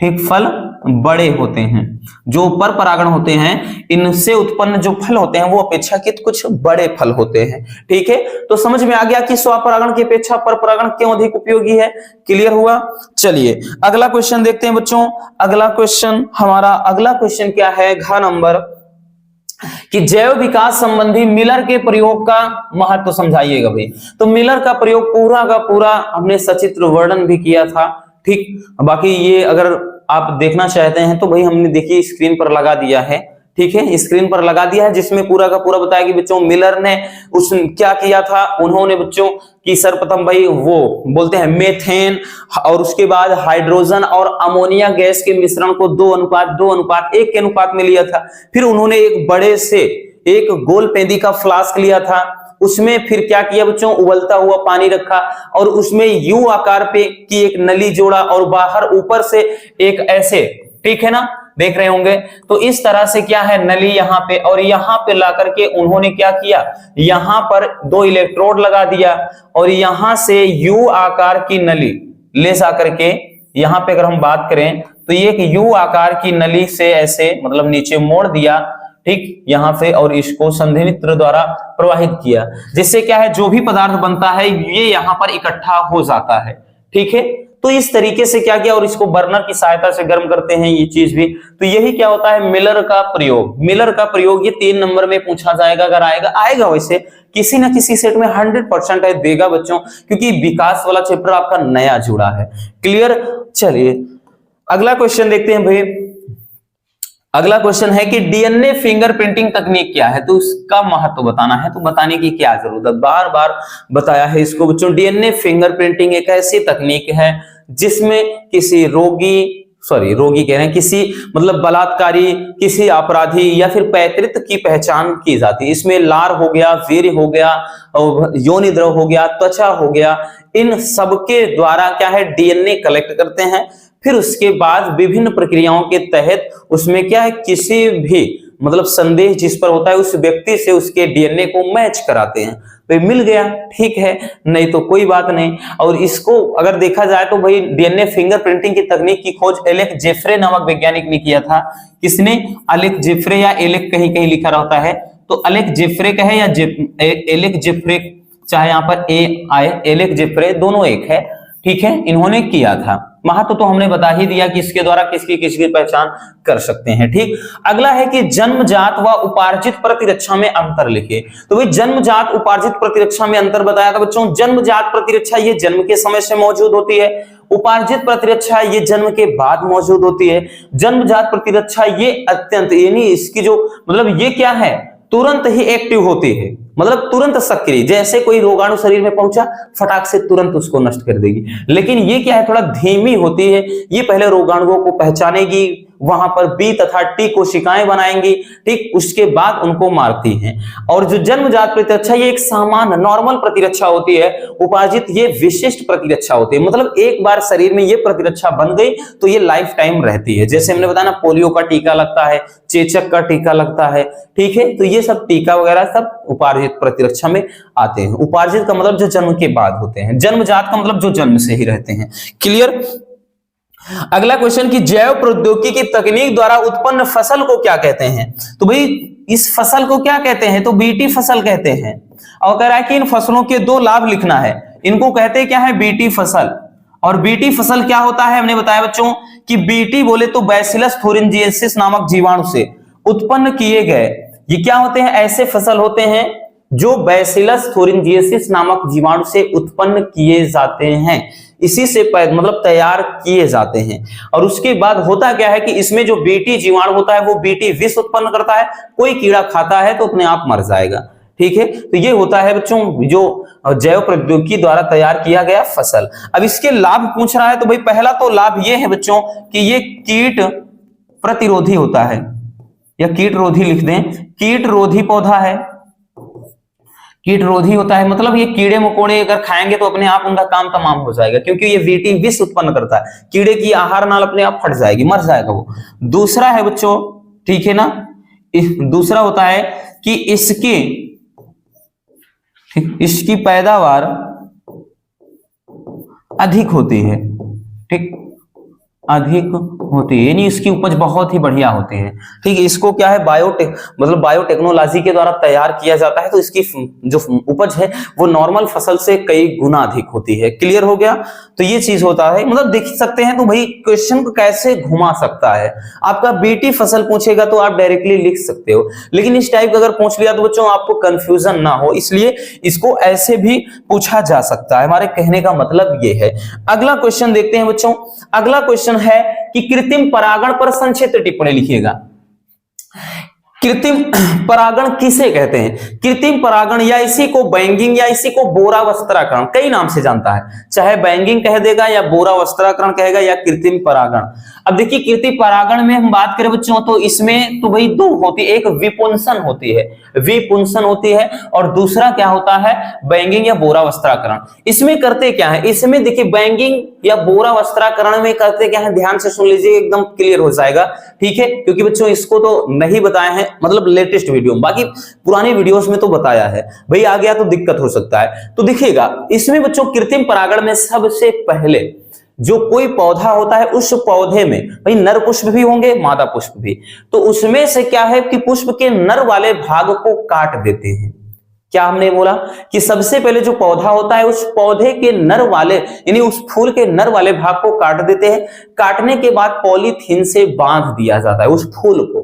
ठीक, फल बड़े होते हैं। जो परपरागण होते हैं इनसे उत्पन्न जो फल होते हैं वो अपेक्षाकृत कुछ बड़े फल होते हैं, ठीक है। तो समझ में आ गया कि स्वपरागण की अपेक्षा परपरागण क्यों अधिक उपयोगी है, क्लियर हुआ। चलिए अगला क्वेश्चन देखते हैं बच्चों। अगला क्वेश्चन क्या है, घ नंबर, कि जैव विकास संबंधी मिलर के प्रयोग का महत्व समझाइएगा भाई। तो मिलर का प्रयोग पूरा का पूरा हमने सचित्र वर्णन भी किया था, ठीक। बाकी ये अगर आप देखना चाहते हैं तो भाई हमने देखिए स्क्रीन पर लगा दिया है, ठीक है, स्क्रीन पर लगा दिया है, जिसमें पूरा का पूरा बताया कि बच्चों मिलर ने क्या किया था। उन्होंने बच्चों की सर्वप्रथम भाई वो बोलते हैं मेथेन और उसके बाद हाइड्रोजन और अमोनिया गैस के मिश्रण को 2:1 के अनुपात में लिया था। फिर उन्होंने एक बड़े से एक गोल पेंदी का फ्लास्क लिया था, उसमें फिर क्या किया बच्चों, उबलता हुआ पानी रखा और उसमें यू आकार पे की एक नली जोड़ा और बाहर ऊपर से एक ऐसे, ठीक है ना, देख रहे होंगे। तो इस तरह से क्या है नली यहाँ पे, और यहाँ पे ला करके उन्होंने क्या किया, यहाँ पर 2 इलेक्ट्रोड लगा दिया और यहाँ से यू आकार की नली ले जा करके यहाँ पे अगर हम बात करें तो ये एक यू आकार की नली से ऐसे मतलब नीचे मोड़ दिया, ठीक, यहाँ से, और इसको संधिमित्र द्वारा प्रवाहित किया, जिससे क्या है जो भी पदार्थ बनता है ये यहाँ पर इकट्ठा हो जाता है, ठीक है। तो इस तरीके से क्या किया और इसको बर्नर की सहायता से गर्म करते हैं ये चीज भी। तो यही क्या होता है मिलर का प्रयोग। मिलर का प्रयोग ये 3 नंबर में पूछा जाएगा, अगर आएगा वैसे किसी ना किसी सेट में 100% है देगा बच्चों, क्योंकि विकास वाला चैप्टर आपका नया जुड़ा है। क्लियर। चलिए अगला क्वेश्चन देखते हैं भाई। अगला क्वेश्चन है कि डीएनए फिंगरप्रिंटिंग तकनीक क्या है, तो उसका महत्व बताना है। तो बताने की क्या जरूरत, बार बार बताया है इसको बच्चों। डीएनए फिंगरप्रिंटिंग एक ऐसी तकनीक है जिसमें किसी रोगी कह रहे हैं, किसी मतलब बलात्कारी, किसी अपराधी या फिर पैतृक की पहचान की जाती है। इसमें लार हो गया, वीर्य हो गया, योनि द्रव हो गया, त्वचा हो गया, इन सबके द्वारा क्या है डीएनए कलेक्ट करते हैं। फिर उसके बाद विभिन्न प्रक्रियाओं के तहत उसमें क्या है किसी भी मतलब संदेश जिस पर होता है उस व्यक्ति से उसके डीएनए को मैच कराते हैं। तो मिल गया, ठीक है, नहीं तो कोई बात नहीं। और इसको अगर देखा जाए तो भाई डीएनए फिंगरप्रिंटिंग की तकनीक की खोज एलेक जेफ्रे नामक वैज्ञानिक ने किया था। किसने? एलेक जेफ्रे, या एलेक कहीं कहीं लिखा रहता है तो एलेक जेफ्रे का है या एलेक जेफ्रे, चाहे यहाँ पर ए आए, एलेक जेफ्रे दोनों एक है, ठीक है, इन्होंने किया था। महत्व तो हमने बता ही दिया कि इसके द्वारा किसकी किसकी पहचान कर सकते हैं। ठीक, अगला है कि जन्मजात व उपार्जित प्रतिरक्षा में अंतर लिखे। तो भाई जन्मजात उपार्जित प्रतिरक्षा में अंतर बताया था बच्चों। जन्मजात प्रतिरक्षा ये जन्म के समय से मौजूद होती है, उपार्जित प्रतिरक्षा ये जन्म के बाद मौजूद होती है। जन्मजात प्रतिरक्षा ये अत्यंत यानी इसकी जो मतलब ये क्या है तुरंत ही एक्टिव होती है, मतलब तुरंत सक्रिय, जैसे कोई रोगाणु शरीर में पहुंचा फटाक से तुरंत उसको नष्ट कर देगी। लेकिन ये क्या है थोड़ा धीमी होती है, ये पहले रोगाणुओं को पहचानेगी, वहां पर बी तथा टी कोशिकाएं बनाएंगी, ठीक, उसके बाद उनको मारती हैं। और जो जन्मजात प्रतिरक्षा ये एक सामान्य नॉर्मल प्रतिरक्षा होती है, उपार्जित ये विशिष्ट प्रतिरक्षा होती है, मतलब एक बार शरीर में ये प्रतिरक्षा बन गई तो ये लाइफ टाइम रहती है। जैसे हमने बताया ना पोलियो का टीका लगता है, चेचक का टीका लगता है, ठीक है, तो ये सब टीका वगैरह सब उपार्जित प्रतिरक्षा में आते हैं। उपार्जित का मतलब जो जन्म के बाद होते हैं, जन्मजात का मतलब जो जन्म से ही रहते हैं। क्लियर। अगला क्वेश्चन कि जैव प्रौद्योगिकी की तकनीक द्वारा उत्पन्न फसल को क्या कहते हैं। तो भाई इस फसल को क्या कहते हैं, तो बीटी फसल कहते हैं। और कह रहा है कि इन फसलों के 2 लाभ लिखना है, इनको कहते हैं क्या है बीटी फसल। और बीटी फसल क्या होता है हमने बताया बच्चों कि बीटी बोले तो बैसिलस थुरिंजिएंसिस नामक जीवाणु से उत्पन्न किए गए, ये क्या होते हैं ऐसे फसल होते हैं जो बैसिलस थुरिंजिएंसिस नामक जीवाणु से उत्पन्न किए जाते हैं, इसी से मतलब तैयार किए जाते हैं। और उसके बाद होता क्या है कि इसमें जो बीटी जीवाणु होता है वो बीटी विष उत्पन्न करता है, कोई कीड़ा खाता है तो अपने आप मर जाएगा, ठीक है। तो ये होता है बच्चों जो जैव प्रौद्योगिकी द्वारा तैयार किया गया फसल। अब इसके लाभ पूछ रहा है, तो भाई पहला तो लाभ ये है बच्चों कि ये कीट प्रतिरोधी होता है, या कीट रोधी लिख दें, कीट रोधी पौधा है, कीट रोधी होता है, मतलब ये कीड़े मकोड़े अगर खाएंगे तो अपने आप उनका काम तमाम हो जाएगा, क्योंकि ये बीटी विष उत्पन्न करता है, कीड़े की आहार नाल अपने आप फट जाएगी, मर जाएगा वो। दूसरा है बच्चों, ठीक है ना, दूसरा होता है कि इसकी पैदावार अधिक होती है, ठीक, अधिक होती है, यानी इसकी उपज बहुत ही बढ़िया होती है, ठीक है। इसको क्या है मतलब बायोटेक्नोलॉजी के द्वारा तैयार किया जाता है, तो इसकी जो उपज है वो नॉर्मल फसल से कई गुना अधिक होती है। क्लियर हो गया। तो ये चीज होता है, मतलब देख सकते हैं। तो भाई क्वेश्चन को कैसे घुमा सकता है, आपका बीटी फसल पूछेगा तो आप डायरेक्टली लिख सकते हो, लेकिन इस टाइप का अगर पूछ लिया तो बच्चों आपको कंफ्यूजन ना हो, इसलिए इसको ऐसे भी पूछा जा सकता है। हमारे कहने का मतलब ये है। अगला क्वेश्चन देखते हैं बच्चों। अगला क्वेश्चन है कि कृत्रिम परागण पर संक्षिप्त टिप्पणी लिखिएगा। कृत्रिम परागण किसे कहते हैं? कृत्रिम परागण या इसी को बैंगिंग या इसी को बोरा वस्त्राकरण कई नाम से जानता है, चाहे बैंगिंग कह देगा या बोरा वस्त्राकरण कहेगा या कृत्रिम परागण। अब देखिए कृत्रिम परागण में हम बात करें बच्चों तो इसमें तो भाई 2 होती है, एक विपुंसन होती है, विपुंसन होती है, और दूसरा क्या होता है बैंगिंग या बोरा वस्त्राकरण। इसमें करते क्या है, इसमें देखिए बैंगिंग या बोरा वस्त्राकरण में करते क्या है, ध्यान से सुन लीजिए एकदम क्लियर हो जाएगा, ठीक है, क्योंकि बच्चों इसको तो नहीं बताया है, मतलब लेटेस्ट वीडियो, बाकी पुराने वीडियोस में तो बताया है, भाई आ गया तो दिक्कत हो सकता है। तो देखिएगा इसमें बच्चों कृत्रिम परागण में सबसे पहले जो कोई पौधा होता है उस पौधे में भाई नर पुष्प भी होंगे मादा पुष्प भी, तो उसमें से क्या है कि पुष्प के नर वाले भाग को काट देते हैं। क्या हमने बोला कि सबसे पहले जो पौधा होता है उस पौधे के नर वाले यानी उस फूल के नर वाले भाग को काट देते हैं। काटने के बाद पॉलीथीन से बांध दिया जाता है उस फूल को।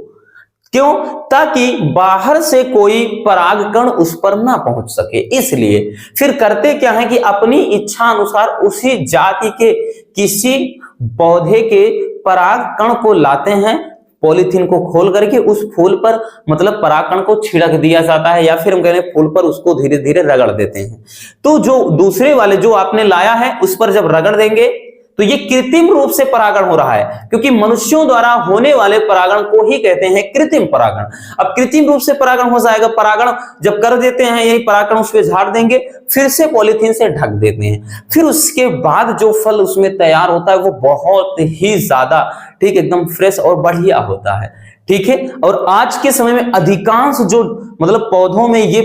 क्यों? ताकि बाहर से कोई परागकण उस पर ना पहुंच सके। इसलिए फिर करते क्या है कि अपनी इच्छा अनुसार उसी जाति के किसी पौधे के परागकण को लाते हैं, पॉलीथीन को खोल करके उस फूल पर मतलब परागकण को छिड़क दिया जाता है, या फिर हम कह रहे हैं फूल पर उसको धीरे धीरे रगड़ देते हैं। तो जो दूसरे वाले जो आपने लाया है उस पर जब रगड़ देंगे तो ये कृत्रिम रूप से परागण हो रहा है, क्योंकि मनुष्यों द्वारा होने वाले परागण को ही कहते हैं कृत्रिम परागण। अब कृत्रिम रूप से परागण हो जाएगा, परागण जब कर देते हैं यही परागण उस पर झाड़ देंगे, फिर से पॉलीथीन से ढक देते हैं, फिर उसके बाद जो फल उसमें तैयार होता है वो बहुत ही ज्यादा ठीक एकदम फ्रेश और बढ़िया होता है। ठीक है, और आज के समय में अधिकांश जो मतलब पौधों में ये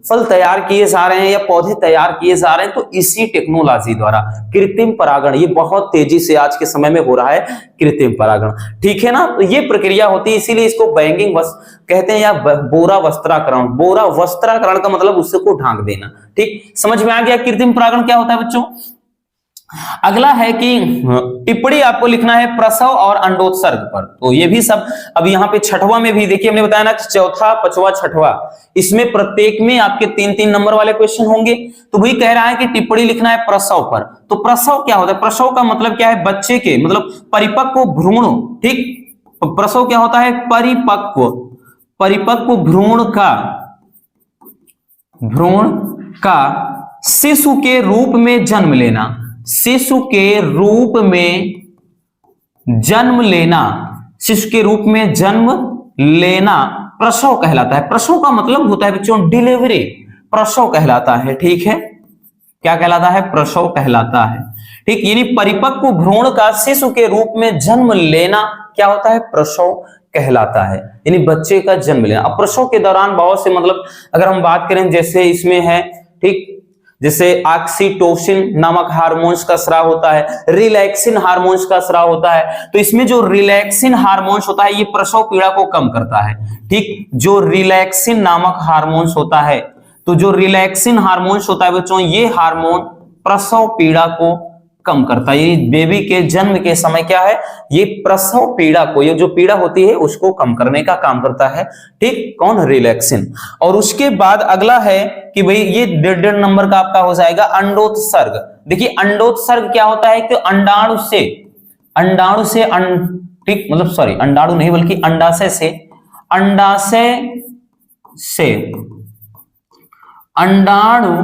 फल तैयार किए जा रहे हैं या पौधे तैयार किए जा रहे हैं तो इसी टेक्नोलॉजी द्वारा कृत्रिम परागण, ये बहुत तेजी से आज के समय में हो रहा है कृत्रिम परागण। ठीक है ना, तो ये प्रक्रिया होती है, इसीलिए इसको बैंगिंग कहते हैं या बोरा वस्त्राकरण। बोरा वस्त्राकरण का मतलब उसको ढांक देना। ठीक, समझ में आ गया कृत्रिम परागण क्या होता है बच्चों। अगला है कि टिप्पणी आपको लिखना है प्रसव और अंडोत्सर्ग पर। तो ये भी सब अब यहाँ पे छठवां में भी देखिए हमने बताया ना कि चौथा पांचवा छठवां, इसमें प्रत्येक में आपके 3-3 नंबर वाले क्वेश्चन होंगे। तो वही कह रहा है कि टिप्पणी लिखना है प्रसव पर। तो प्रसव क्या होता है? प्रसव का मतलब क्या है? बच्चे के मतलब परिपक्व भ्रूण। ठीक, प्रसव क्या होता है? परिपक्व भ्रूण का शिशु के रूप में जन्म लेना। शिशु के रूप में जन्म लेना, शिशु के रूप में जन्म लेना प्रसव कहलाता है। प्रसव का मतलब होता है बच्चों डिलीवरी, प्रसव कहलाता है। ठीक है, क्या कहलाता है? प्रसव कहलाता है। ठीक, यानी परिपक्व भ्रूण का शिशु के रूप में जन्म लेना क्या होता है? प्रसव कहलाता है, यानी बच्चे का जन्म लेना। अब प्रसव के दौरान बहुत से मतलब अगर हम बात करें जैसे इसमें है, ठीक, जैसे ऑक्सीटोसिन नामक हार्मोन्स का स्राव होता है, रिलैक्सिन हार्मोन्स का स्राव होता है। तो इसमें जो रिलैक्सिन हार्मोन्स होता है ये प्रसव पीड़ा को कम करता है। ठीक, जो रिलैक्सिन नामक हार्मोन्स होता है, तो जो रिलैक्सिन हार्मोन्स होता है बच्चों ये हार्मोन प्रसव पीड़ा को कम करता है। ये बेबी के जन्म के समय क्या है? ये प्रसव पीड़ा को, ये जो पीड़ा होती है उसको कम करने का काम करता है। ठीक, कौन? रिलैक्सिन। और उसके बाद अगला है कि भाई ये 1.5 नंबर का आपका हो जाएगा अंडोत्सर्ग। देखिए अंडोत्सर्ग क्या होता है कि अंडाणु से ठीक मतलब सॉरी अंडाणु नहीं बल्कि अंडाशय से अंडाशय से अंडाणु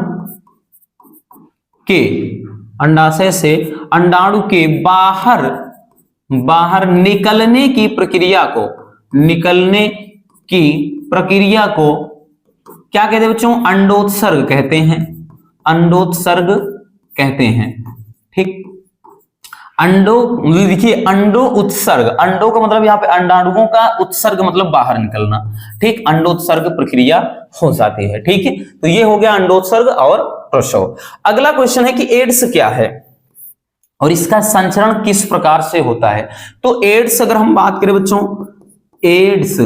के बाहर निकलने की प्रक्रिया को क्या कहते हैं बच्चों? अंडोत्सर्ग कहते हैं। अंडोत्सर्ग कहते हैं। ठीक, देखिए अंडो उत्सर्ग, अंडो का मतलब यहाँ पे अंडाणुओं का, उत्सर्ग मतलब बाहर निकलना। ठीक, अंडोत्सर्ग प्रक्रिया हो जाती है। ठीक है, तो ये हो गया अंडोत्सर्ग और प्रसव। अगला क्वेश्चन है कि एड्स क्या है और इसका संचरण किस प्रकार से होता है। तो एड्स अगर हम बात करें बच्चों, एड्स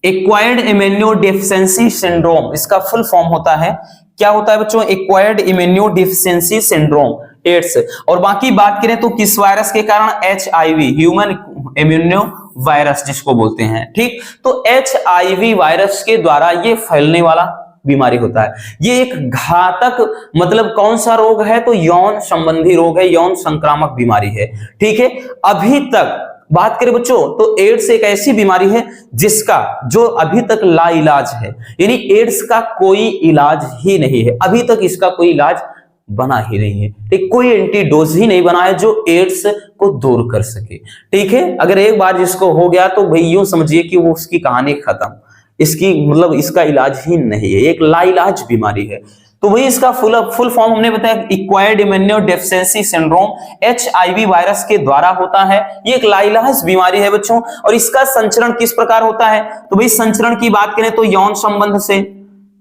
एक्वायर्ड इम्यूनोडेफिशिएंसी सिंड्रोम, इसका फुल फॉर्म होता है। क्या होता है बच्चों? Acquired immunodeficiency syndrome, AIDS. और बाकी बात करें तो किस वायरस के कारण? HIV, ह्यूमन इम्यूनो वायरस जिसको बोलते हैं। ठीक, तो HIV वायरस के द्वारा ये फैलने वाला बीमारी होता है। ये एक घातक मतलब कौन सा रोग है? तो यौन संबंधी रोग है, यौन संक्रामक बीमारी है। ठीक है, अभी तक बात करें बच्चों तो एड्स एक ऐसी बीमारी है जिसका जो अभी तक लाइलाज है, यानी एड्स का कोई इलाज ही नहीं है। अभी तक इसका कोई इलाज बना ही नहीं है। ठीक, कोई एंटीडोज ही नहीं बना है जो एड्स को दूर कर सके। ठीक है, अगर एक बार जिसको हो गया तो भाई यूं समझिए कि वो उसकी कहानी खत्म, इसकी मतलब इसका इलाज ही नहीं है, एक लाइलाज बीमारी है। तो वही इसका फुल फॉर्म हमने बताया, acquired immunodeficiency syndrome HIV virus के द्वारा होता है। ये एक लाइलाज बीमारी है बच्चों। और इसका संचरण किस प्रकार होता है? तो भाई संचरण की बात करें तो यौन संबंध से,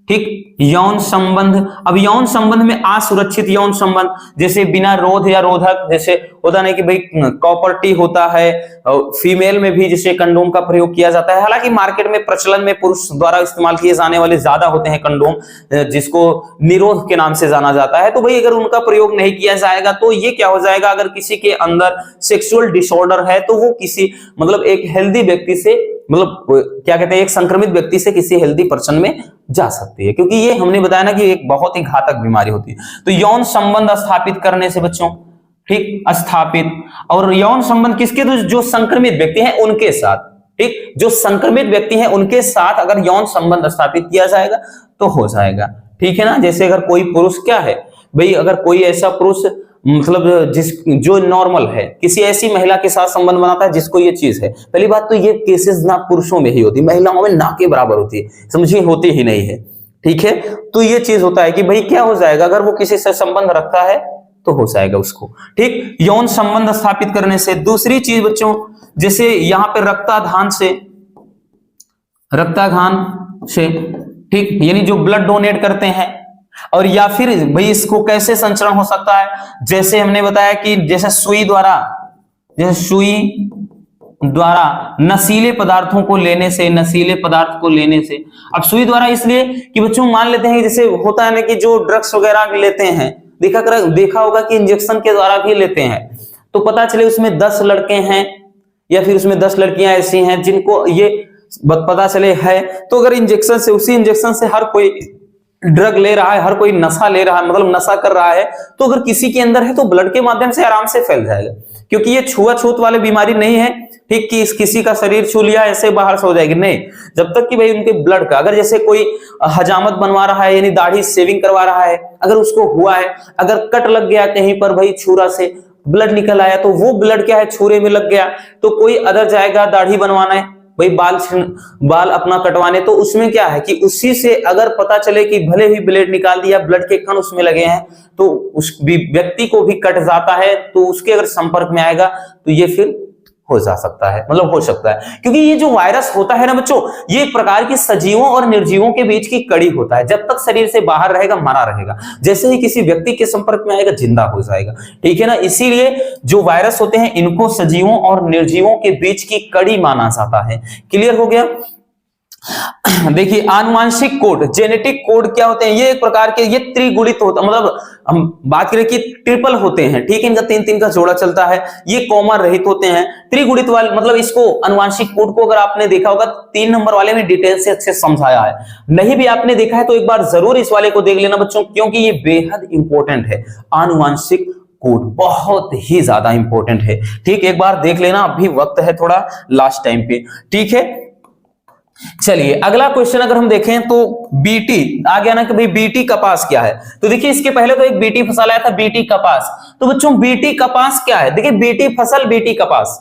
ठीक, यौन संबंध। अब यौन संबंध में असुरक्षित यौन संबंध, जैसे बिना रोध या रोधक, जैसे होता नहीं कि भाई कॉपर्टी होता है, फीमेल में भी जैसे कंडोम का प्रयोग किया जाता है। हालांकि मार्केट में प्रचलन में पुरुष द्वारा इस्तेमाल किए जाने वाले ज्यादा होते हैं कंडोम, जिसको निरोध के नाम से जाना जाता है। तो भाई अगर उनका प्रयोग नहीं किया जाएगा तो ये क्या हो जाएगा, अगर किसी के अंदर सेक्सुअल डिसऑर्डर है तो वो किसी मतलब एक हेल्दी व्यक्ति से, मतलब क्या कहते हैं, एक संक्रमित व्यक्ति से किसी हेल्दी पर्सन में जा सकती है, क्योंकि ये हमने बताया ना कि एक बहुत ही घातक बीमारी होती है। तो यौन संबंध स्थापित करने से बच्चों, ठीक, स्थापित, और यौन संबंध किसके, तो जो संक्रमित व्यक्ति हैं उनके साथ, ठीक, जो संक्रमित व्यक्ति हैं उनके साथ अगर यौन संबंध स्थापित किया जाएगा तो हो जाएगा, ठीक है ना। जैसे अगर कोई पुरुष क्या है भाई, अगर कोई ऐसा पुरुष मतलब जो नॉर्मल है किसी ऐसी महिला के साथ संबंध बनाता है जिसको ये चीज है, पहली बात तो ये केसेस ना पुरुषों में ही होती, महिलाओं में ना के बराबर होती है, समझिए, होती ही नहीं है, ठीक है। तो ये चीज होता है कि भाई क्या हो जाएगा, अगर वो किसी से संबंध रखता है तो हो जाएगा उसको, ठीक, यौन संबंध स्थापित करने से। दूसरी चीज बच्चों, जैसे यहां पे रक्ताघान से, ठीक, यानी जो ब्लड डोनेट करते हैं, और या फिर भाई इसको कैसे संचरण हो सकता है, जैसे हमने बताया कि जैसे सुई द्वारा नशीले पदार्थों को लेने से, अब सुई द्वारा इसलिए कि बच्चों मान लेते हैं जैसे होता है ना कि जो ड्रग्स वगैरह लेते हैं, देखा होगा कि इंजेक्शन के द्वारा भी लेते हैं, तो पता चले उसमें 10 लड़के हैं या फिर उसमें 10 लड़कियां ऐसी हैं जिनको ये पता चले है, तो अगर इंजेक्शन से, उसी इंजेक्शन से हर कोई ड्रग ले रहा है, हर कोई नशा ले रहा है, मतलब नशा कर रहा है, तो अगर किसी के अंदर है तो ब्लड के माध्यम से आराम से फैल जाएगा, क्योंकि ये छुआछूत वाली बीमारी नहीं है, ठीक, कि किसी का शरीर छू लिया ऐसे बाहर से हो जाएगी, नहीं, जब तक कि भाई उनके ब्लड का, अगर जैसे कोई हजामत बनवा रहा है यानी दाढ़ी शेविंग करवा रहा है, अगर उसको हुआ है, अगर कट लग गया कहीं पर भाई छुरा से ब्लड निकल आया, तो वो ब्लड क्या है, छुरे में लग गया, तो कोई अदर जाएगा दाढ़ी बनवाना है भाई, बाल अपना कटवाने, तो उसमें क्या है कि उसी से अगर पता चले कि भले ही ब्लेड निकाल दिया, ब्लड के कण उसमें लगे हैं, तो उस व्यक्ति को भी कट जाता है, तो उसके अगर संपर्क में आएगा तो ये फिर हो जा सकता है, मतलब हो सकता है, क्योंकि ये जो वायरस होता है ना बच्चों, ये एक प्रकार की सजीवों और निर्जीवों के बीच की कड़ी होता है, जब तक शरीर से बाहर रहेगा मरा रहेगा, जैसे ही किसी व्यक्ति के संपर्क में आएगा जिंदा हो जाएगा, ठीक है ना। इसीलिए जो वायरस होते हैं इनको सजीवों और निर्जीवों के बीच की कड़ी माना जाता है। क्लियर हो गया। देखिए आनुवांशिक कोड, जेनेटिक कोड क्या होते हैं, ये एक प्रकार के, ये त्रिगुणित होता, मतलब हम बात करें कि ट्रिपल होते हैं, ठीक है, इनका 3-3 का जोड़ा चलता है, ये कॉमा रहित होते हैं, त्रिगुणित वाले, मतलब इसको अनुवांशिक कोड को अगर आपने देखा होगा 3 नंबर वाले में डिटेल से अच्छे समझाया है, नहीं भी आपने देखा है तो एक बार जरूर इस वाले को देख लेना बच्चों, क्योंकि ये बेहद इंपॉर्टेंट है, आनुवांशिक कोड बहुत ही ज्यादा इंपॉर्टेंट है, ठीक, एक बार देख लेना, अभी वक्त है थोड़ा लास्ट टाइम पे, ठीक है। चलिए अगला क्वेश्चन अगर हम देखें तो बीटी आ गया ना कि भाई बीटी कपास क्या है, तो देखिए इसके पहले तो एक बीटी फसल आया था, बीटी कपास, तो बच्चों बीटी कपास क्या है, देखिए बीटी फसल बीटी कपास,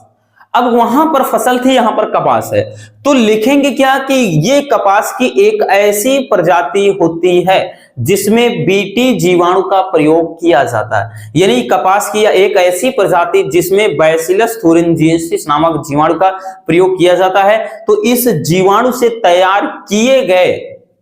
अब वहां पर फसल थी, यहां पर कपास है, तो लिखेंगे क्या कि ये कपास की एक ऐसी प्रजाति होती है जिसमें बीटी जीवाणु का प्रयोग किया जाता है, यानी कपास की एक ऐसी प्रजाति जिसमें बैसिलस थुरिनजिएंसिस नामक जीवाणु का प्रयोग किया जाता है, तो इस जीवाणु से तैयार किए गए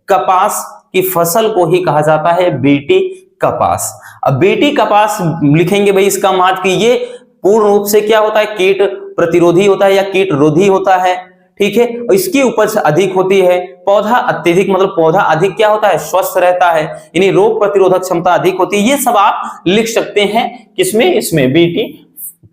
कपास की फसल को ही कहा जाता है बीटी कपास। अब बीटी कपास लिखेंगे भाई, इसका मतलब कि ये पूर्ण रूप से क्या होता है, कीट प्रतिरोधी होता है या कीट रोधी होता है, ठीक है, और इसकी उपज अधिक होती है, पौधा अत्यधिक, मतलब पौधा अधिक क्या होता है, स्वस्थ रहता है, यानी रोग प्रतिरोधक क्षमता अधिक होती है, ये सब आप लिख सकते हैं किसमें, इसमें बीटी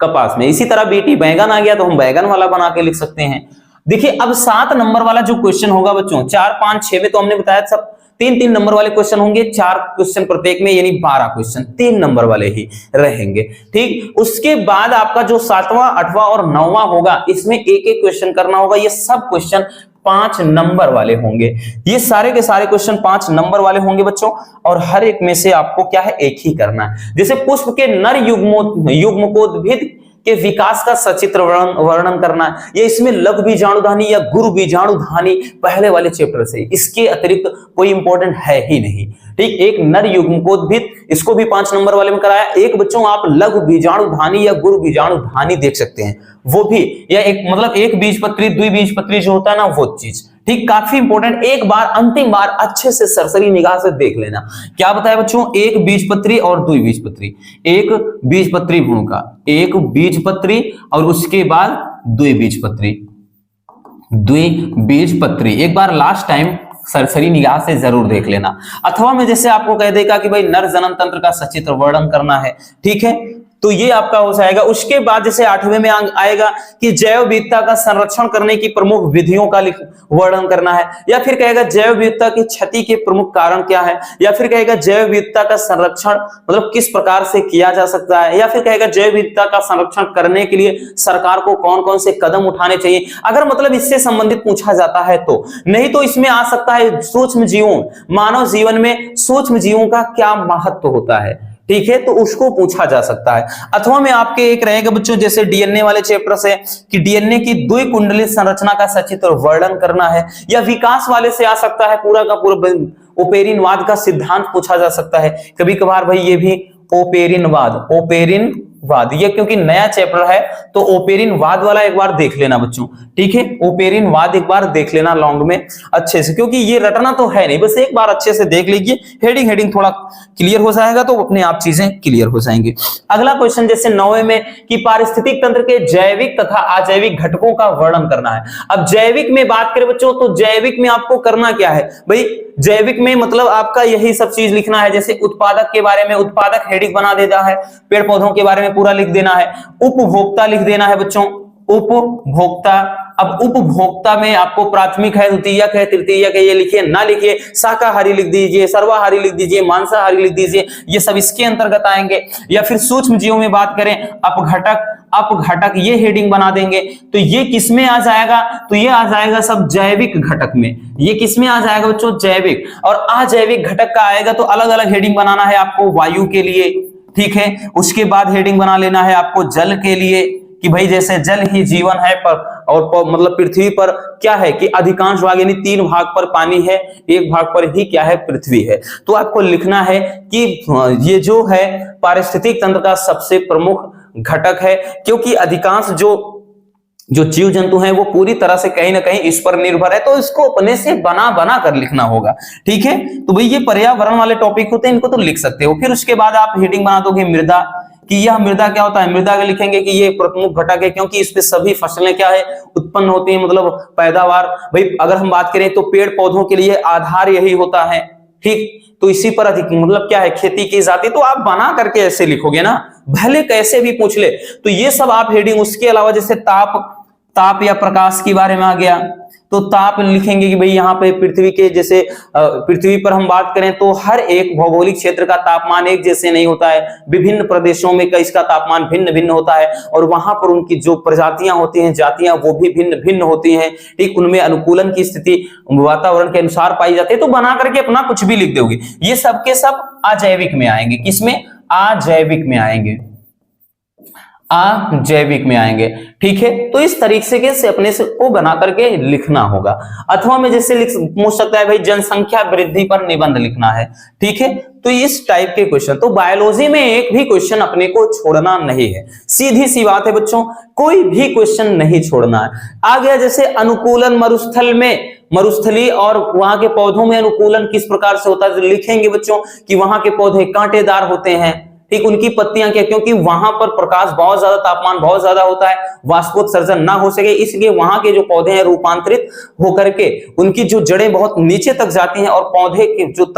कपास में। इसी तरह बीटी बैंगन आ गया तो हम बैंगन वाला बना के लिख सकते हैं। देखिए अब 7 नंबर वाला जो क्वेश्चन होगा बच्चों, 4, 5, 6 में तो हमने बताया सब 3-3 नंबर वाले क्वेश्चन होंगे, 4 क्वेश्चन प्रत्येक में, यानी 12 क्वेश्चन 3 नंबर वाले ही रहेंगे, ठीक। उसके बाद आपका जो 7वां, 8वां और 9वां होगा, इसमें एक एक क्वेश्चन करना होगा, ये सब क्वेश्चन 5 नंबर वाले होंगे, ये सारे के सारे क्वेश्चन 5 नंबर वाले होंगे बच्चों, और हर एक में से आपको क्या है, एक ही करना है। जैसे पुष्प के नर युग्मकोद्भिद के विकास का सचित्र वर्णन करना है, या इसमें लघु बीजाणुधानी या गुरु बीजाणुधानी पहले वाले चैप्टर से, इसके अतिरिक्त कोई इंपॉर्टेंट है ही नहीं, ठीक, एक नर युग्मकोद्भिद, इसको भी 5 नंबर वाले में कराया। एक बच्चों आप लघु बीजाणुधानी या गुरु बीजाणुधानी देख सकते हैं, वो भी, या एक मतलब एक बीजपत्री द्विबीजपत्री जो होता है ना, वो चीज, ठीक, काफी इंपॉर्टेंट। एक बार अंतिम बार अच्छे से सरसरी निगाह से देख लेना। क्या बताया बच्चों, एक बीजपत्री और द्विबीजपत्री, एक बीजपत्री भूमिका, एक बीजपत्री और उसके बाद द्विबीजपत्री, द्विबीजपत्री एक बार लास्ट टाइम सरसरी निगाह से जरूर देख लेना। अथवा में जैसे आपको कह देगा कि भाई नर जनन तंत्र का सचित्र वर्णन करना है, ठीक है, तो ये आपका हो जाएगा। उसके बाद जैसे 8वें में आएगा कि जैव विविधता का संरक्षण करने की प्रमुख विधियों का वर्णन करना है, या फिर कहेगा जैव विविधता की क्षति के प्रमुख कारण क्या है, या फिर कहेगा जैव विविधता का संरक्षण मतलब किस प्रकार से किया जा सकता है, या फिर कहेगा जैव विविधता का संरक्षण करने के लिए सरकार को कौन कौन से कदम उठाने चाहिए, अगर मतलब इससे संबंधित पूछा जाता है तो। नहीं तो इसमें आ सकता है सूक्ष्म जीवों, मानव जीवन में सूक्ष्म जीवों का क्या महत्व होता है, ठीक है, तो उसको पूछा जा सकता है। अथवा में आपके एक रहेगा बच्चों जैसे डीएनए वाले चैप्टर से कि डीएनए की द्विकुंडलित संरचना का सचित्र वर्णन करना है, या विकास वाले से आ सकता है पूरा का पूरा ओपेरिनवाद का सिद्धांत पूछा जा सकता है कभी कभार। भाई ये भी ओपेरिनवाद, ओपेरिनवाद ये क्योंकि नया चैप्टर है तो ओपेरिनवाद वाला एक बार देख लेना बच्चों, ठीक है, ओपेरिनवाद एक बार देख लेना लॉन्ग में अच्छे से, क्योंकि ये रटना तो है नहीं, बस एक बार अच्छे से देख लीजिए, हेडिंग थोड़ा क्लियर हो जाएगा तो अपने आप चीजें क्लियर हो जाएंगी। अगला क्वेश्चन जैसे 9वें में कि पारिस्थितिक तंत्र के जैविक तथा अजैविक घटकों का वर्णन करना है। अब जैविक में बात करें बच्चों तो जैविक में आपको करना क्या है भाई, जैविक में मतलब आपका यही सब चीज लिखना है, जैसे उत्पादक के बारे में उत्पादक हेडिंग बना देता है, पेड़ पौधों के बारे में पूरा लिख देना है, उपभोक्ता लिख देना है बच्चों, उपभोक्ता। अब उपभोक्ता में आपको प्राथमिक है, द्वितीयक है, तृतीयक है, ये लिखिए ना लिखिए, शाकाहारी लिख दीजिए, सर्वाहारी लिख दीजिए, मांसाहारी लिख दीजिए, ये सब इसके अंतर्गत आएंगे। या फिर सूक्ष्म जीवों में बात करें अपघटक, अपघटक ये हेडिंग बना देंगे, तो ये किसमें आ जाएगा, तो ये आ जाएगा सब जैविक घटक में। ये किसमें आ जाएगा बच्चों, जैविक। और अजैविक घटक का आएगा तो अलग अलग हेडिंग बनाना है आपको वायु के लिए, ठीक है, उसके बाद हेडिंग बना लेना है आपको जल के लिए कि भाई जैसे जल ही जीवन है और मतलब पृथ्वी पर क्या है कि अधिकांश भाग यानी 3 भाग पर पानी है, 1 भाग पर ही क्या है, पृथ्वी है। तो आपको लिखना है कि ये जो है पारिस्थितिक तंत्र का सबसे प्रमुख घटक है, क्योंकि अधिकांश जो जीव जंतु हैं वो पूरी तरह से कहीं ना कहीं इस पर निर्भर है, तो इसको अपने से बना कर लिखना होगा, ठीक है। तो भाई ये पर्यावरण वाले टॉपिक होते हैं, इनको तो लिख सकते हो। फिर उसके बाद आप हेडिंग बना दोगे मृदा, कि यह मृदा क्या होता है, मृदा का लिखेंगे कि ये प्रमुख घटक है, क्योंकि इस पे सभी फसलें क्या है उत्पन्न होती हैं, मतलब पैदावार। भाई अगर हम बात करें तो पेड़ पौधों के लिए आधार यही होता है, ठीक, तो इसी पर अधिक मतलब क्या है खेती की जाती, तो आप बना करके ऐसे लिखोगे ना, भले कैसे भी पूछ ले। तो ये सब आप हेडिंग, उसके अलावा जैसे ताप या प्रकाश के बारे में आ गया तो ताप लिखेंगे कि भाई यहाँ पे पृथ्वी के जैसे पृथ्वी पर हम बात करें तो हर एक भौगोलिक क्षेत्र का तापमान एक जैसे नहीं होता है, विभिन्न प्रदेशों में इसका तापमान भिन्न भिन्न होता है, और वहां पर उनकी जो प्रजातियां होती हैं, जातियां, वो भी भिन्न भिन्न होती हैं, ठीक, उनमें अनुकूलन की स्थिति वातावरण के अनुसार पाई जाती है। तो बना करके अपना कुछ भी लिख दोगे। ये सब के सब अजैविक में आएंगे, किसमें, अजैविक में आएंगे, अजैविक में आएंगे, ठीक है। तो इस तरीके से अपने से को बना करके लिखना होगा। अथवा में जैसे पूछ सकता है भाई जनसंख्या वृद्धि पर निबंध लिखना है, ठीक है। तो इस टाइप के क्वेश्चन, तो बायोलॉजी में एक भी क्वेश्चन अपने को छोड़ना नहीं है, सीधी सी बात है बच्चों, कोई भी क्वेश्चन नहीं छोड़ना है। आ गया जैसे अनुकूलन मरुस्थल में, मरुस्थली और वहां के पौधों में अनुकूलन किस प्रकार से होता है, लिखेंगे बच्चों कि वहां के पौधे कांटेदार होते हैं, ठीक, उनकी पत्तियां क्या, क्योंकि वहां पर प्रकाश बहुत ज्यादा, तापमान बहुत ज्यादा होता है, वाष्पोत्सर्जन ना हो सके, इसलिए वहां के जो पौधे हैं रूपांतरित होकर के उनकी जो जड़ें बहुत नीचे तक जाती हैं, और पौधे की जो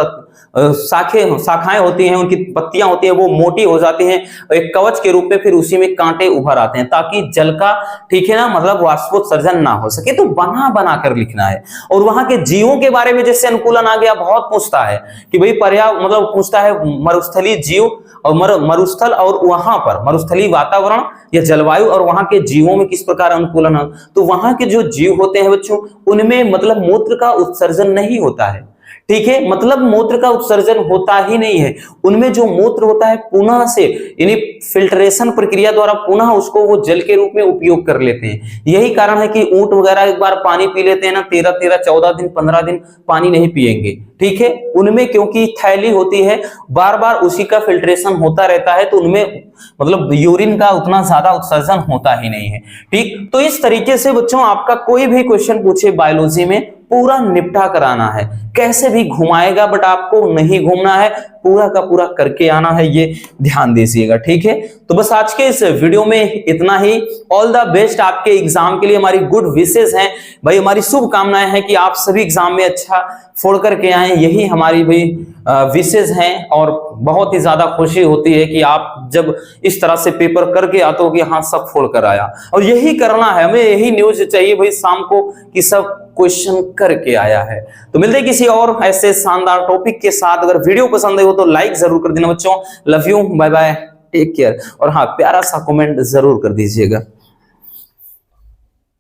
शाखाएं होती हैं, उनकी पत्तियां होती हैं, वो मोटी हो जाती हैं, एक कवच के रूप में, फिर उसी में कांटे उभर आते हैं, ताकि जल का, ठीक है ना, मतलब वाष्पोत्सर्जन ना हो सके। तो बना कर लिखना है। और वहां के जीवों के बारे में जैसे अनुकूलन आ गया, बहुत पूछता है कि भाई मतलब पूछता है मरुस्थली जीव और मरुस्थल, और वहां पर मरुस्थली वातावरण या जलवायु और वहां के जीवों में किस प्रकार अनुकूलन है। तो वहां के जो जीव होते हैं बच्चों, उनमें मतलब मूत्र का उत्सर्जन नहीं होता है, ठीक है, मतलब मूत्र का उत्सर्जन होता ही नहीं है। उनमें जो मूत्र होता है पुनः से यानी फिल्ट्रेशन प्रक्रिया द्वारा पुनः उसको वो जल के रूप में उपयोग कर लेते हैं। यही कारण है कि ऊंट वगैरह एक बार पानी पी लेते हैं ना, 13 14 दिन 15 दिन पानी नहीं पिएंगे। ठीक है, उनमें क्योंकि थैली होती है, बार बार उसी का फिल्ट्रेशन होता रहता है, तो उनमें मतलब यूरिन का उतना ज्यादा उत्सर्जन होता ही नहीं है। ठीक, तो इस तरीके से बच्चों आपका कोई भी क्वेश्चन पूछे बायोलॉजी में पूरा निपटा कराना है, कैसे भी घुमाएगा बट आपको नहीं घूमना है, पूरा का पूरा करके आना है, ये ध्यान दीजिएगा। ठीक है, तो बस आज के इस वीडियो में इतना ही। ऑल द बेस्ट आपके एग्जाम के लिए, हमारी गुड विशेस हैं भाई, हमारी शुभकामनाएं हैं कि आप सभी एग्जाम में अच्छा फोड़ करके आए, यही हमारी भाई विशेस हैं। और बहुत ही ज्यादा खुशी होती है कि आप जब इस तरह से पेपर करके आते हो कि हाँ सब फोड़ कर आया, और यही करना है हमें, यही न्यूज चाहिए भाई शाम को कि सब क्वेश्चन करके आया है। तो मिलते हैं किसी और ऐसे शानदार टॉपिक के साथ। अगर वीडियो पसंद आई हो तो लाइक जरूर कर देना बच्चों। Love you, bye bye, take care, और हाँ प्यारा सा कमेंट जरूर कर दीजिएगा।